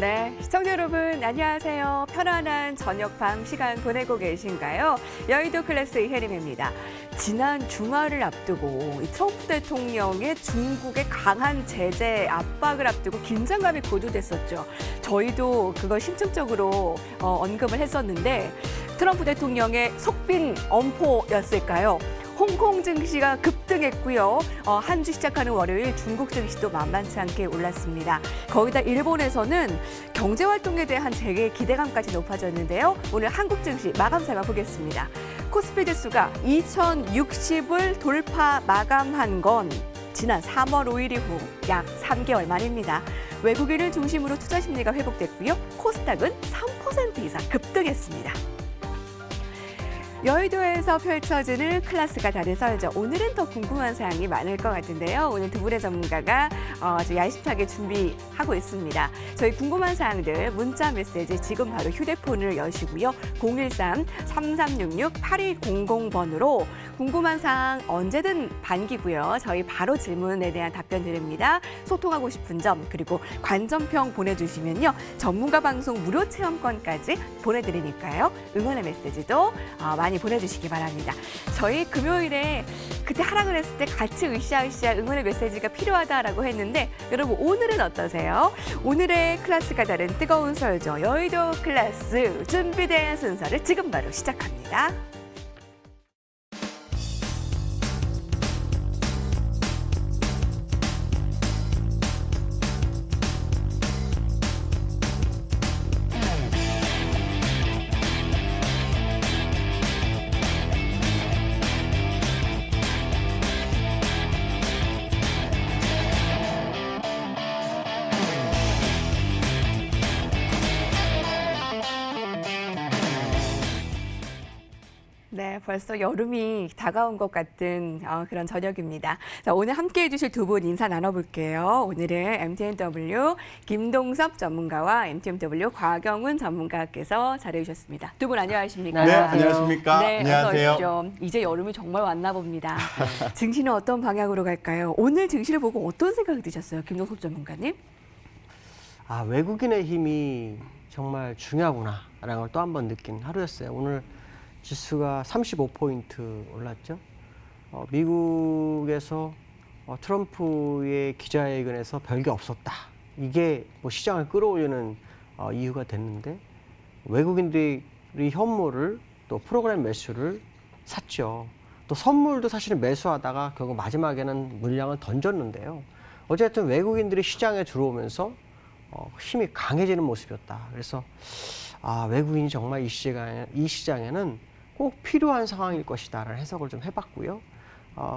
네, 시청자 여러분 안녕하세요. 편안한 저녁 밤 시간 보내고 계신가요? 여의도 클래스 이혜림입니다. 지난 주말을 앞두고 이 트럼프 대통령의 중국의 강한 제재 압박을 앞두고 긴장감이 고조됐었죠. 저희도 그걸 심층적으로 언급을 했었는데 트럼프 대통령의 속빈 엄포였을까요? 홍콩 증시가 급등했고요. 한 주 시작하는 월요일 중국 증시도 만만치 않게 올랐습니다. 거기다 일본에서는 경제 활동에 대한 재개 기대감까지 높아졌는데요. 오늘 한국 증시 마감 살펴보겠습니다. 코스피 지수가 2060을 돌파 마감한 건 지난 3월 5일 이후 약 3개월 만입니다. 외국인을 중심으로 투자 심리가 회복됐고요. 코스닥은 3% 이상 급등했습니다. 여의도에서 펼쳐지는 클래스가 다른 설전. 오늘은 더 궁금한 사항이 많을 것 같은데요. 오늘 두 분의 전문가가 아주 야심차게 준비하고 있습니다. 저희 궁금한 사항들 문자 메시지 지금 바로 휴대폰을 여시고요. 013-3366-8200번으로 궁금한 사항 언제든 반기고요. 저희 바로 질문에 대한 답변 드립니다. 소통하고 싶은 점 그리고 관전평 보내주시면요. 전문가 방송 무료 체험권까지 보내드리니까요. 응원의 메시지도 많이 보내주시기 바랍니다. 저희 금요일에 그때 하라 그랬을 때 같이 으쌰으쌰 응원의 메시지가 필요하다라고 했는데 여러분 오늘은 어떠세요? 오늘의 클래스가 다른 뜨거운 설조 여의도 클래스 준비된 순서를 지금 바로 시작합니다. 네, 벌써 여름이 다가온 것 같은 그런 저녁입니다. 자, 오늘 함께해 주실 두 분 인사 나눠볼게요. 오늘은 MTMW 김동섭 전문가와 MTMW 곽영훈 전문가께서 자리해 주셨습니다. 두 분 안녕하십니까? 네, 안녕하십니까? 네, 안녕하세요. 어서 오십시오. 이제 여름이 정말 왔나 봅니다. 증시는 어떤 방향으로 갈까요? 오늘 증시를 보고 어떤 생각이 드셨어요? 김동섭 전문가님? 외국인의 힘이 정말 중요하구나라는 걸 또 한 번 느낀 하루였어요. 오늘 지수가 35포인트 올랐죠. 미국에서 트럼프의 기자회견에서 별게 없었다. 이게 시장을 끌어올리는 이유가 됐는데 외국인들이 현물을 또 프로그램 매수를 샀죠. 또 선물도 사실은 매수하다가 결국 마지막에는 물량을 던졌는데요. 어쨌든 외국인들이 시장에 들어오면서 힘이 강해지는 모습이었다. 그래서 외국인이 정말 이 시장에는 꼭 필요한 상황일 것이다라는 해석을 좀 해봤고요.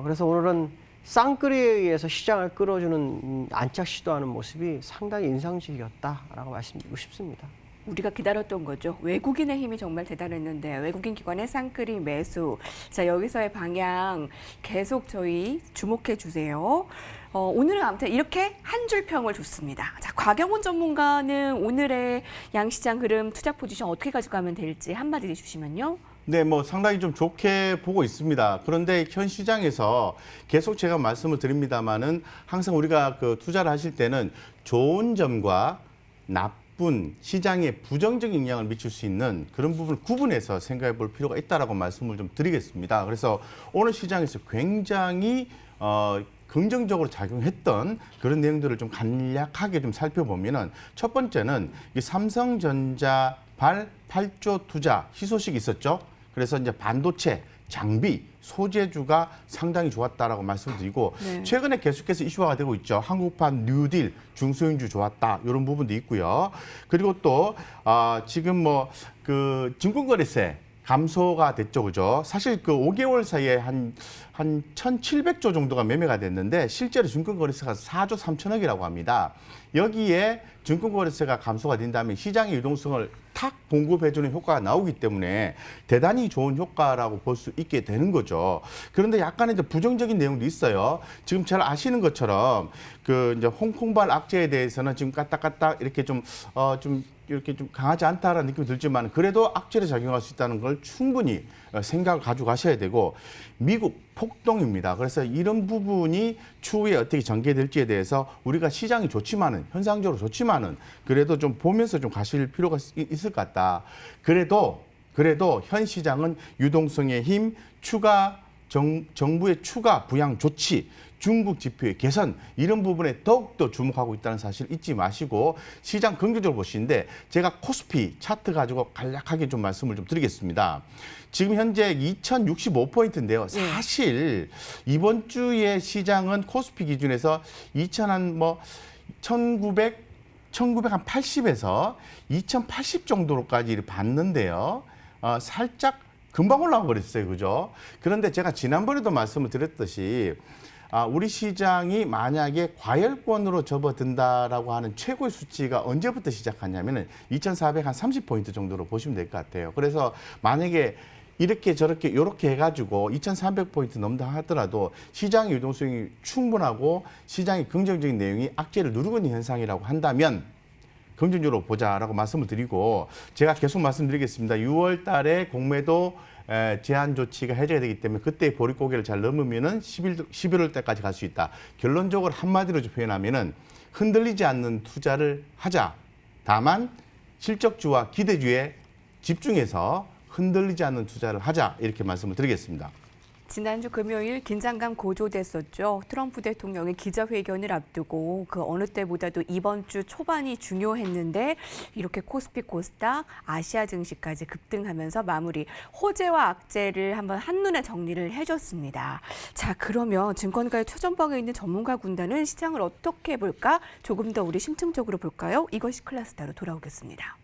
그래서 오늘은 쌍끌이에 의해서 시장을 끌어주는 안착 시도하는 모습이 상당히 인상적이었다라고 말씀드리고 싶습니다. 우리가 기다렸던 거죠. 외국인의 힘이 정말 대단했는데 외국인 기관의 쌍끌이 매수. 자, 여기서의 방향 계속 저희 주목해 주세요. 오늘은 아무튼 이렇게 한 줄 평을 줬습니다. 자, 곽영훈 전문가는 오늘의 양시장 흐름 투자 포지션 어떻게 가져가면 될지 한마디 해주시면요. 네, 상당히 좀 좋게 보고 있습니다. 그런데 현 시장에서 계속 제가 말씀을 드립니다만은 항상 우리가 투자를 하실 때는 좋은 점과 나쁜 시장에 부정적인 영향을 미칠 수 있는 그런 부분을 구분해서 생각해 볼 필요가 있다라고 말씀을 좀 드리겠습니다. 그래서 오늘 시장에서 굉장히 긍정적으로 작용했던 그런 내용들을 좀 간략하게 좀 살펴보면은 첫 번째는 이 삼성전자 8조 투자 희소식이 있었죠. 그래서 이제 반도체, 장비, 소재주가 상당히 좋았다라고 말씀드리고 네. 최근에 계속해서 이슈화가 되고 있죠. 한국판 뉴딜, 중소형주 좋았다 이런 부분도 있고요. 그리고 또 지금 증권거래세 감소가 됐죠, 그죠? 사실 5개월 사이에 한 1,700조 정도가 매매가 됐는데 실제로 증권거래세가 4조 3천억이라고 합니다. 여기에 증권거래세가 감소가 된다면 시장의 유동성을 탁 공급해주는 효과가 나오기 때문에 대단히 좋은 효과라고 볼 수 있게 되는 거죠. 그런데 약간의 이제 부정적인 내용도 있어요. 지금 잘 아시는 것처럼 이제 홍콩발 악재에 대해서는 지금 까딱까딱 이렇게 좀 이렇게 좀 강하지 않다라는 느낌이 들지만 그래도 악재로 작용할 수 있다는 걸 충분히 생각을 가지고 가셔야 되고 미국 폭동입니다. 그래서 이런 부분이 추후에 어떻게 전개될지에 대해서 우리가 시장이 좋지만은 현상적으로 좋지만은 그래도 좀 보면서 좀 가실 필요가 있을 것 같다. 그래도 현 시장은 유동성의 힘, 정부의 추가 부양 조치, 중국 지표의 개선 이런 부분에 더욱더 주목하고 있다는 사실 잊지 마시고 시장 긍정적으로 보시는데 제가 코스피 차트 가지고 간략하게 좀 말씀을 좀 드리겠습니다. 지금 현재 2065포인트인데요. 사실 이번 주에 시장은 코스피 기준에서 1980에서 2080 정도로까지 봤는데요. 살짝 금방 올라가 버렸어요. 그죠? 그런데 제가 지난번에도 말씀을 드렸듯이 우리 시장이 만약에 과열권으로 접어든다라고 하는 최고의 수치가 언제부터 시작하냐면은 2,430포인트 정도로 보시면 될 것 같아요. 그래서 만약에 이렇게 저렇게 요렇게 해가지고 2,300포인트 넘다 하더라도 시장의 유동성이 충분하고 시장의 긍정적인 내용이 악재를 누르고 있는 현상이라고 한다면 긍정적으로 보자라고 말씀을 드리고 제가 계속 말씀드리겠습니다. 6월 달에 공매도 제한 조치가 해제가 되기 때문에 그때 보릿고개를 잘 넘으면은 11월 달까지 갈 수 있다. 결론적으로 한마디로 표현하면은 흔들리지 않는 투자를 하자. 다만 실적주와 기대주에 집중해서 흔들리지 않는 투자를 하자. 이렇게 말씀을 드리겠습니다. 지난주 금요일 긴장감 고조됐었죠. 트럼프 대통령의 기자회견을 앞두고 그 어느 때보다도 이번 주 초반이 중요했는데 이렇게 코스피, 코스닥, 아시아 증시까지 급등하면서 마무리 호재와 악재를 한번 한눈에 정리를 해줬습니다. 자, 그러면 증권가의 최전방에 있는 전문가 군단은 시장을 어떻게 볼까? 조금 더 우리 심층적으로 볼까요? 이것이 클래스다로 돌아오겠습니다.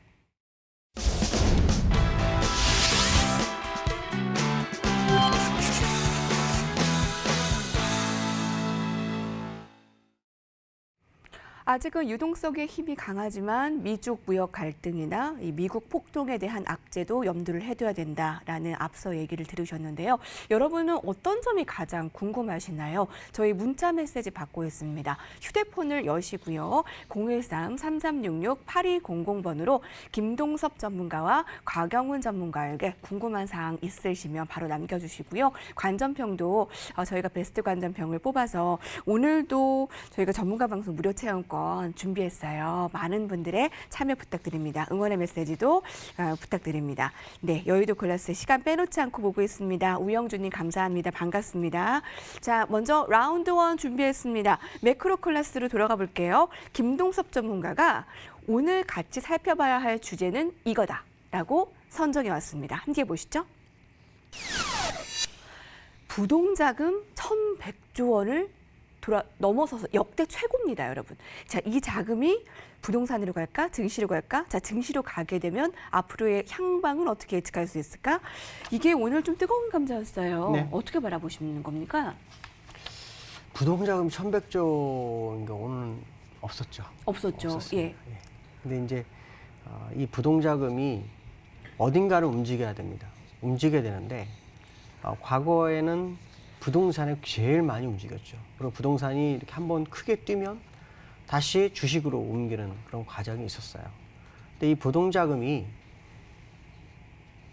아직은 유동성의 힘이 강하지만 미중 무역 갈등이나 이 미국 폭동에 대한 악재도 염두를 해둬야 된다라는 앞서 얘기를 들으셨는데요. 여러분은 어떤 점이 가장 궁금하시나요? 저희 문자 메시지 받고 있습니다. 휴대폰을 여시고요. 013-3366-8200번으로 김동섭 전문가와 곽영훈 전문가에게 궁금한 사항 있으시면 바로 남겨주시고요. 관전평도 저희가 베스트 관전평을 뽑아서 오늘도 저희가 전문가 방송 무료 체험권 준비했어요. 많은 분들의 참여 부탁드립니다. 응원의 메시지도 부탁드립니다. 네, 여의도 클래스 시간 빼놓지 않고 보고 있습니다. 우영주님 감사합니다. 반갑습니다. 자, 먼저 라운드 1 준비했습니다. 매크로 클래스로 돌아가 볼게요. 김동섭 전문가가 오늘 같이 살펴봐야 할 주제는 이거다라고 선정해 왔습니다. 함께 보시죠. 부동자금 1,100조 원을 넘어서서 역대 최고입니다, 여러분. 자, 이 자금이 부동산으로 갈까? 증시로 갈까? 자, 증시로 가게 되면 앞으로의 향방은 어떻게 예측할 수 있을까? 이게 오늘 좀 뜨거운 감자였어요. 네. 어떻게 바라보시는 겁니까? 부동자금 1,100조인 경우는 없었죠. 없었죠. 없었습니다. 예. 예. 근데 이제 이 부동자금이 어딘가를 움직여야 됩니다. 움직여야 되는데 과거에는 부동산에 제일 많이 움직였죠. 그리고 부동산이 이렇게 한번 크게 뛰면 다시 주식으로 옮기는 그런 과정이 있었어요. 근데 이 부동자금이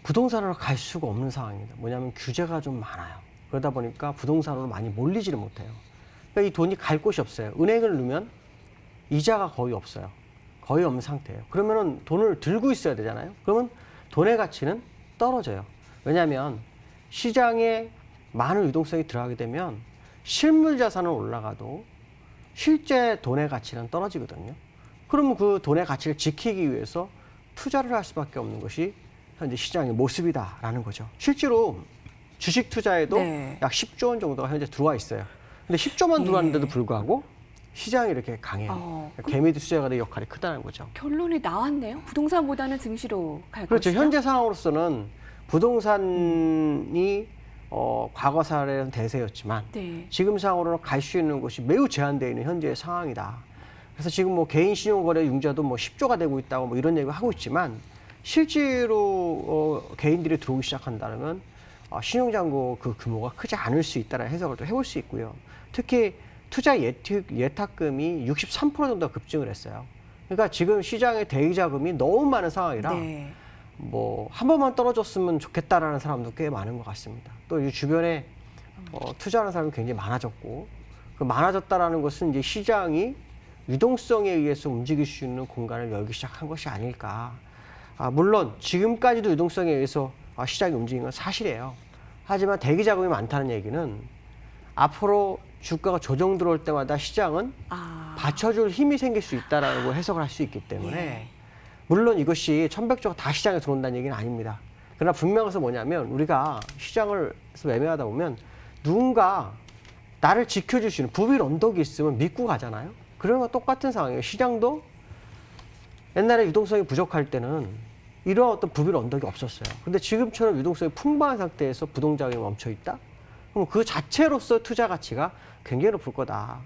부동산으로 갈 수가 없는 상황입니다. 뭐냐면 규제가 좀 많아요. 그러다 보니까 부동산으로 많이 몰리지를 못해요. 그러니까 이 돈이 갈 곳이 없어요. 은행을 넣으면 이자가 거의 없어요. 거의 없는 상태예요. 그러면은 돈을 들고 있어야 되잖아요. 그러면 돈의 가치는 떨어져요. 왜냐하면 시장에 많은 유동성이 들어가게 되면 실물 자산은 올라가도 실제 돈의 가치는 떨어지거든요. 그러면 그 돈의 가치를 지키기 위해서 투자를 할 수밖에 없는 것이 현재 시장의 모습이다라는 거죠. 실제로 주식 투자에도 네. 약 10조 원 정도가 현재 들어와 있어요. 근데 10조만 들어왔는데도 불구하고 시장이 이렇게 강해요. 개미들 투자가의 역할이 크다는 거죠. 결론이 나왔네요. 부동산보다는 증시로 갈 그렇죠. 것이다. 현재 상황으로서는 부동산이 과거 사례는 대세였지만 네. 지금 상황으로는 갈 수 있는 곳이 매우 제한되어 있는 현재의 상황이다. 그래서 지금 뭐 개인 신용거래 융자도 뭐 10조가 되고 있다고 뭐 이런 얘기를 하고 있지만 실제로 개인들이 들어오기 시작한다면 신용잔고 그 규모가 크지 않을 수 있다는 해석을 또 해볼 수 있고요. 특히 투자 예탁금이 63% 정도 급증을 했어요. 그러니까 지금 시장에 대기 자금이 너무 많은 상황이라 네. 뭐 한 번만 떨어졌으면 좋겠다라는 사람도 꽤 많은 것 같습니다. 또 이 주변에 투자하는 사람이 굉장히 많아졌고 그 많아졌다라는 것은 이제 시장이 유동성에 의해서 움직일 수 있는 공간을 열기 시작한 것이 아닐까. 물론 지금까지도 유동성에 의해서 시장이 움직인 건 사실이에요. 하지만 대기 자금이 많다는 얘기는 앞으로 주가가 조정 들어올 때마다 시장은 받쳐줄 힘이 생길 수 있다라고 해석을 할 수 있기 때문에 예. 물론 이것이 천백조가 다 시장에 들어온다는 얘기는 아닙니다. 그러나 분명한 것은 뭐냐면 우리가 시장을 매매하다 보면 누군가 나를 지켜줄 수 있는 부빌 언덕이 있으면 믿고 가잖아요. 그런 거 똑같은 상황이에요. 시장도 옛날에 유동성이 부족할 때는 이런 어떤 부빌 언덕이 없었어요. 근데 지금처럼 유동성이 풍부한 상태에서 부동자금이 멈춰 있다? 그럼 그 자체로서 투자 가치가 굉장히 높을 거다.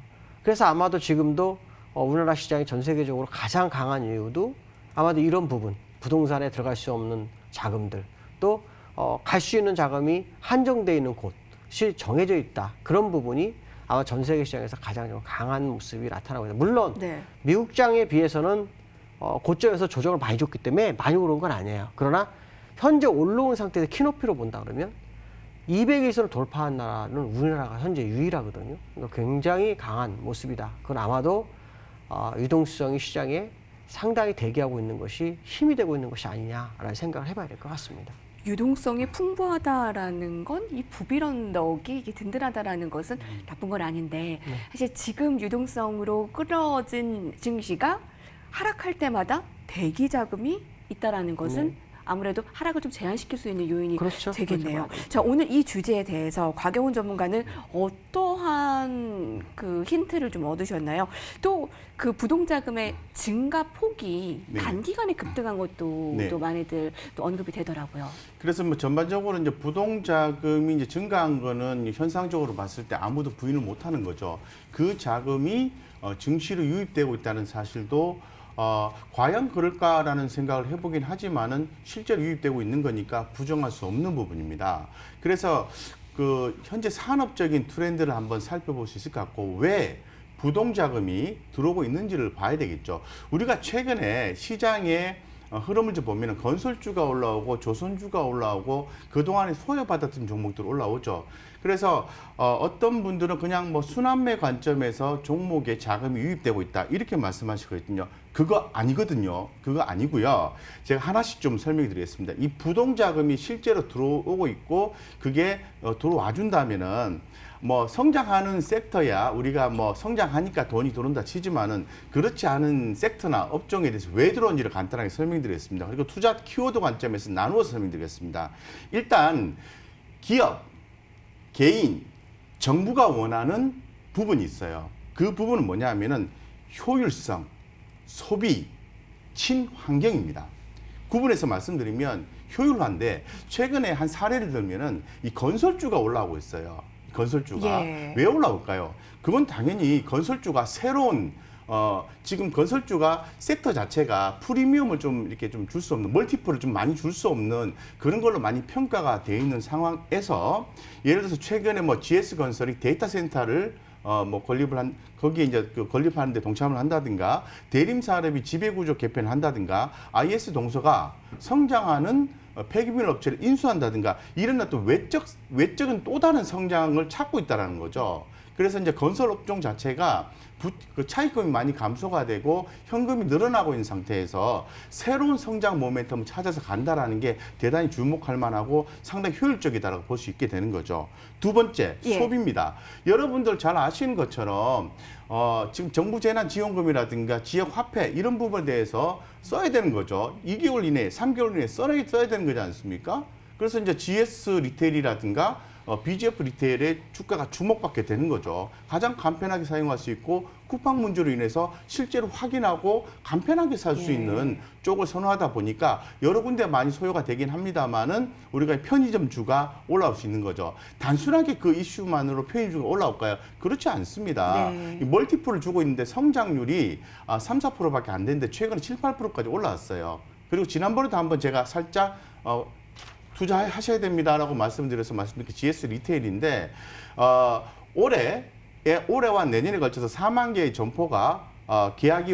그래서 아마도 지금도 우리나라 시장이 전 세계적으로 가장 강한 이유도 아마도 이런 부분, 부동산에 들어갈 수 없는 자금들, 또 갈 수 있는 자금이 한정되어 있는 곳이 정해져 있다. 그런 부분이 아마 전 세계 시장에서 가장 좀 강한 모습이 나타나고 있다. 물론 네. 미국장에 비해서는 고점에서 조정을 많이 줬기 때문에 많이 오른 건 아니에요. 그러나 현재 올라온 상태에서 키높이로 본다 그러면 200일선을 돌파한 나라는 우리나라가 현재 유일하거든요. 그러니까 굉장히 강한 모습이다. 그건 아마도 유동성이 시장에 상당히 대기하고 있는 것이 힘이 되고 있는 것이 아니냐라는 생각을 해봐야 될 것 같습니다. 유동성이 풍부하다라는 건 이 부빌 언덕이 이게 든든하다라는 것은 나쁜 건 아닌데 사실 지금 유동성으로 끌어진 증시가 하락할 때마다 대기 자금이 있다라는 것은 아무래도 하락을 좀 제한시킬 수 있는 요인이 그렇죠. 되겠네요. 그렇죠. 자, 오늘 이 주제에 대해서 곽영훈 전문가는 어떠한 그 힌트를 좀 얻으셨나요? 또 그 부동자금의 증가 폭이 네. 단기간에 급등한 것도 네. 또 많이들 또 언급이 되더라고요. 그래서 뭐 전반적으로 이제 부동자금이 이제 증가한 거는 현상적으로 봤을 때 아무도 부인을 못 하는 거죠. 그 자금이 증시로 유입되고 있다는 사실도 과연 그럴까라는 생각을 해보긴 하지만은 실제로 유입되고 있는 거니까 부정할 수 없는 부분입니다. 그래서 그 현재 산업적인 트렌드를 한번 살펴볼 수 있을 것 같고 왜 부동자금이 들어오고 있는지를 봐야 되겠죠. 우리가 최근에 시장에 흐름을 좀 보면 건설주가 올라오고 조선주가 올라오고 그동안에 소외받았던 종목들 올라오죠. 그래서 어떤 분들은 그냥 뭐 순환매 관점에서 종목에 자금이 유입되고 있다 이렇게 말씀하시거든요. 그거 아니거든요. 그거 아니고요. 제가 하나씩 좀 설명해 드리겠습니다. 이 부동자금이 실제로 들어오고 있고 그게 들어와 준다면은 뭐 성장하는 섹터야 우리가 뭐 성장하니까 돈이 들어온다 치지만은 그렇지 않은 섹터나 업종에 대해서 왜 들어온지를 간단하게 설명드리겠습니다. 그리고 투자 키워드 관점에서 나누어서 설명드리겠습니다. 일단 기업, 개인, 정부가 원하는 부분이 있어요. 그 부분은 뭐냐 하면은 효율성, 소비, 친환경입니다. 구분해서 말씀드리면 효율화인데 최근에 한 사례를 들면은 이 건설주가 올라오고 있어요. 건설주가 예. 왜 올라올까요? 그건 당연히 건설주가 새로운 지금 건설주가 섹터 자체가 프리미엄을 좀 이렇게 좀 줄 수 없는 멀티플을 좀 많이 줄 수 없는 그런 걸로 많이 평가가 되어 있는 상황에서 예를 들어서 최근에 뭐 GS건설이 데이터 센터를 뭐 건립을 한 거기에 이제 그 건립하는데 동참을 한다든가 대림사업이 지배구조 개편을 한다든가 IS동서가 성장하는 폐기물 업체를 인수한다든가 이런 어떤 외적인 또 다른 성장을 찾고 있다는 거죠. 그래서 이제 건설 업종 자체가 그 차입금이 많이 감소가 되고 현금이 늘어나고 있는 상태에서 새로운 성장 모멘텀을 찾아서 간다라는 게 대단히 주목할 만하고 상당히 효율적이다라고 볼 수 있게 되는 거죠. 두 번째, 예. 소비입니다. 여러분들 잘 아시는 것처럼 지금 정부 재난지원금이라든가 지역 화폐 이런 부분에 대해서 써야 되는 거죠. 2개월 이내, 3개월 이내에 써야 되는 거지 않습니까? 그래서 이제 GS 리테일이라든가 BGF 리테일의 주가가 주목받게 되는 거죠. 가장 간편하게 사용할 수 있고 쿠팡 문제로 인해서 실제로 확인하고 간편하게 살 수 예. 있는 쪽을 선호하다 보니까 여러 군데 많이 소요가 되긴 합니다만은 우리가 편의점주가 올라올 수 있는 거죠. 단순하게 그 이슈만으로 편의점주가 올라올까요? 그렇지 않습니다. 네. 이 멀티플을 주고 있는데 성장률이 3, 4%밖에 안 되는데 최근에 7, 8%까지 올라왔어요. 그리고 지난번에도 한번 제가 살짝 투자하셔야 됩니다라고 말씀드려서 말씀드린 GS 리테일인데 올해와 내년에 걸쳐서 4만 개의 점포가 계약이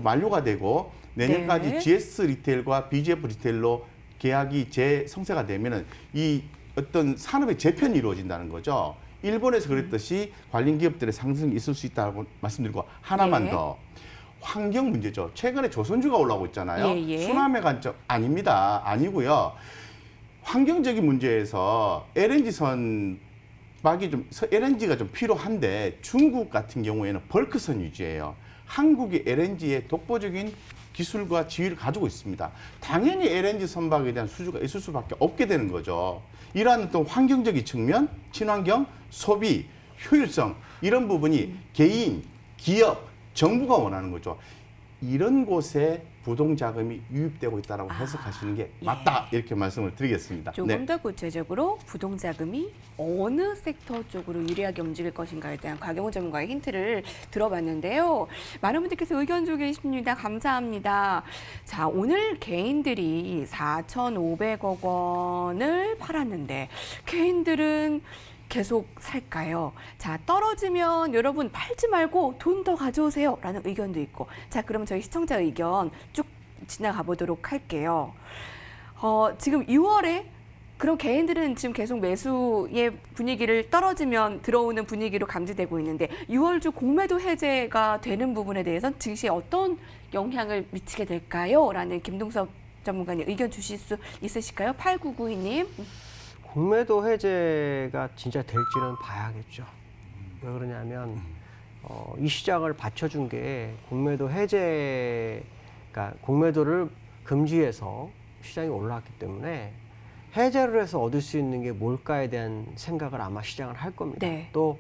만료가 되고 내년까지 네. GS 리테일과 BGF 리테일로 계약이 재성사가 되면은 이 어떤 산업의 재편이 이루어진다는 거죠. 일본에서 그랬듯이 관련 기업들의 상승이 있을 수 있다고 말씀드리고 하나만 예. 더. 환경 문제죠. 최근에 조선주가 올라오고 있잖아요. 예, 예. 순환의 관점 아닙니다. 아니고요. 환경적인 문제에서 LNG가 좀 필요한데 중국 같은 경우에는 벌크선 위주예요. 한국이 LNG의 독보적인 기술과 지위를 가지고 있습니다. 당연히 LNG 선박에 대한 수주가 있을 수밖에 없게 되는 거죠. 이러한 또 환경적인 측면, 친환경, 소비, 효율성 이런 부분이 개인, 기업, 정부가 원하는 거죠. 이런 곳에 부동자금이 유입되고 있다고 해석하시는 게 맞다 이렇게 말씀을 드리겠습니다. 조금 더 구체적으로 부동자금이 어느 섹터 쪽으로 유리하게 움직일 것인가에 대한 곽영훈 전문가의 힌트를 들어봤는데요. 많은 분들께서 의견 주고 계십니다. 감사합니다. 자, 오늘 개인들이 4,500억 원을 팔았는데 개인들은 계속 살까요? 자, 떨어지면 여러분 팔지 말고 돈 더 가져오세요 라는 의견도 있고, 자, 그럼 저희 시청자 의견 쭉 지나가 보도록 할게요. 지금 6월에 그럼 개인들은 지금 계속 매수의 분위기를 떨어지면 들어오는 분위기로 감지되고 있는데 6월 중 공매도 해제가 되는 부분에 대해서는 증시에 어떤 영향을 미치게 될까요? 라는 김동섭 전문가님 의견 주실 수 있으실까요? 8992님. 공매도 해제가 진짜 될지는 봐야겠죠. 왜 그러냐면 이 시장을 받쳐준 게 공매도 해제, 그러니까 공매도를 금지해서 시장이 올라왔기 때문에 해제를 해서 얻을 수 있는 게 뭘까에 대한 생각을 아마 시장을 할 겁니다. 네. 또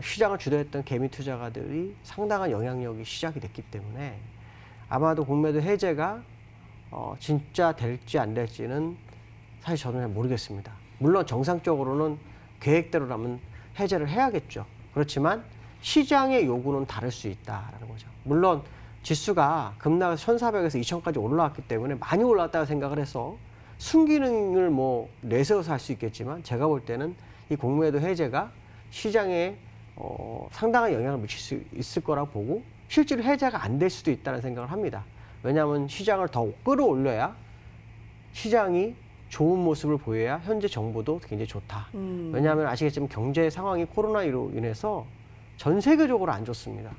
시장을 주도했던 개미 투자가들이 상당한 영향력이 시작이 됐기 때문에 아마도 공매도 해제가 진짜 될지 안 될지는 사실 저는 잘 모르겠습니다. 물론 정상적으로는 계획대로라면 해제를 해야겠죠. 그렇지만 시장의 요구는 다를 수 있다라는 거죠. 물론 지수가 급락해서 1,400에서 2,000까지 올라왔기 때문에 많이 올라왔다고 생각을 해서 순기능을 뭐 내세워서 할 수 있겠지만 제가 볼 때는 이 공매도 해제가 시장에 상당한 영향을 미칠 수 있을 거라고 보고 실제로 해제가 안 될 수도 있다는 생각을 합니다. 왜냐하면 시장을 더 끌어올려야 시장이 좋은 모습을 보여야 현재 정부도 굉장히 좋다. 왜냐하면 아시겠지만 경제 상황이 코로나로 인해서 전 세계적으로 안 좋습니다.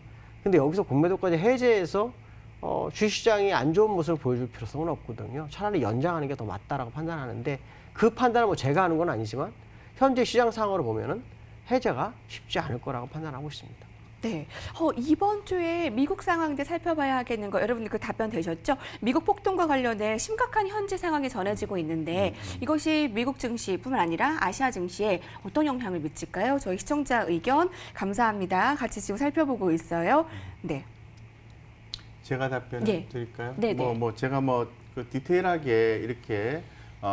근데 여기서 공매도까지 해제해서 주식시장이 안 좋은 모습을 보여줄 필요성은 없거든요. 차라리 연장하는 게 더 맞다라고 판단하는데 그 판단을 뭐 제가 하는 건 아니지만 현재 시장 상황으로 보면은 해제가 쉽지 않을 거라고 판단하고 있습니다. 네. 이번 주에 미국 상황들 살펴봐야 하겠는 거 여러분들 그 답변 되셨죠? 미국 폭동과 관련해 심각한 현재 상황이 전해지고 있는데 이것이 미국 증시뿐만 아니라 아시아 증시에 어떤 영향을 미칠까요? 저희 시청자 의견 감사합니다. 같이 지금 살펴보고 있어요. 네. 제가 답변 네. 드릴까요? 네, 네. 제가 그 디테일하게 이렇게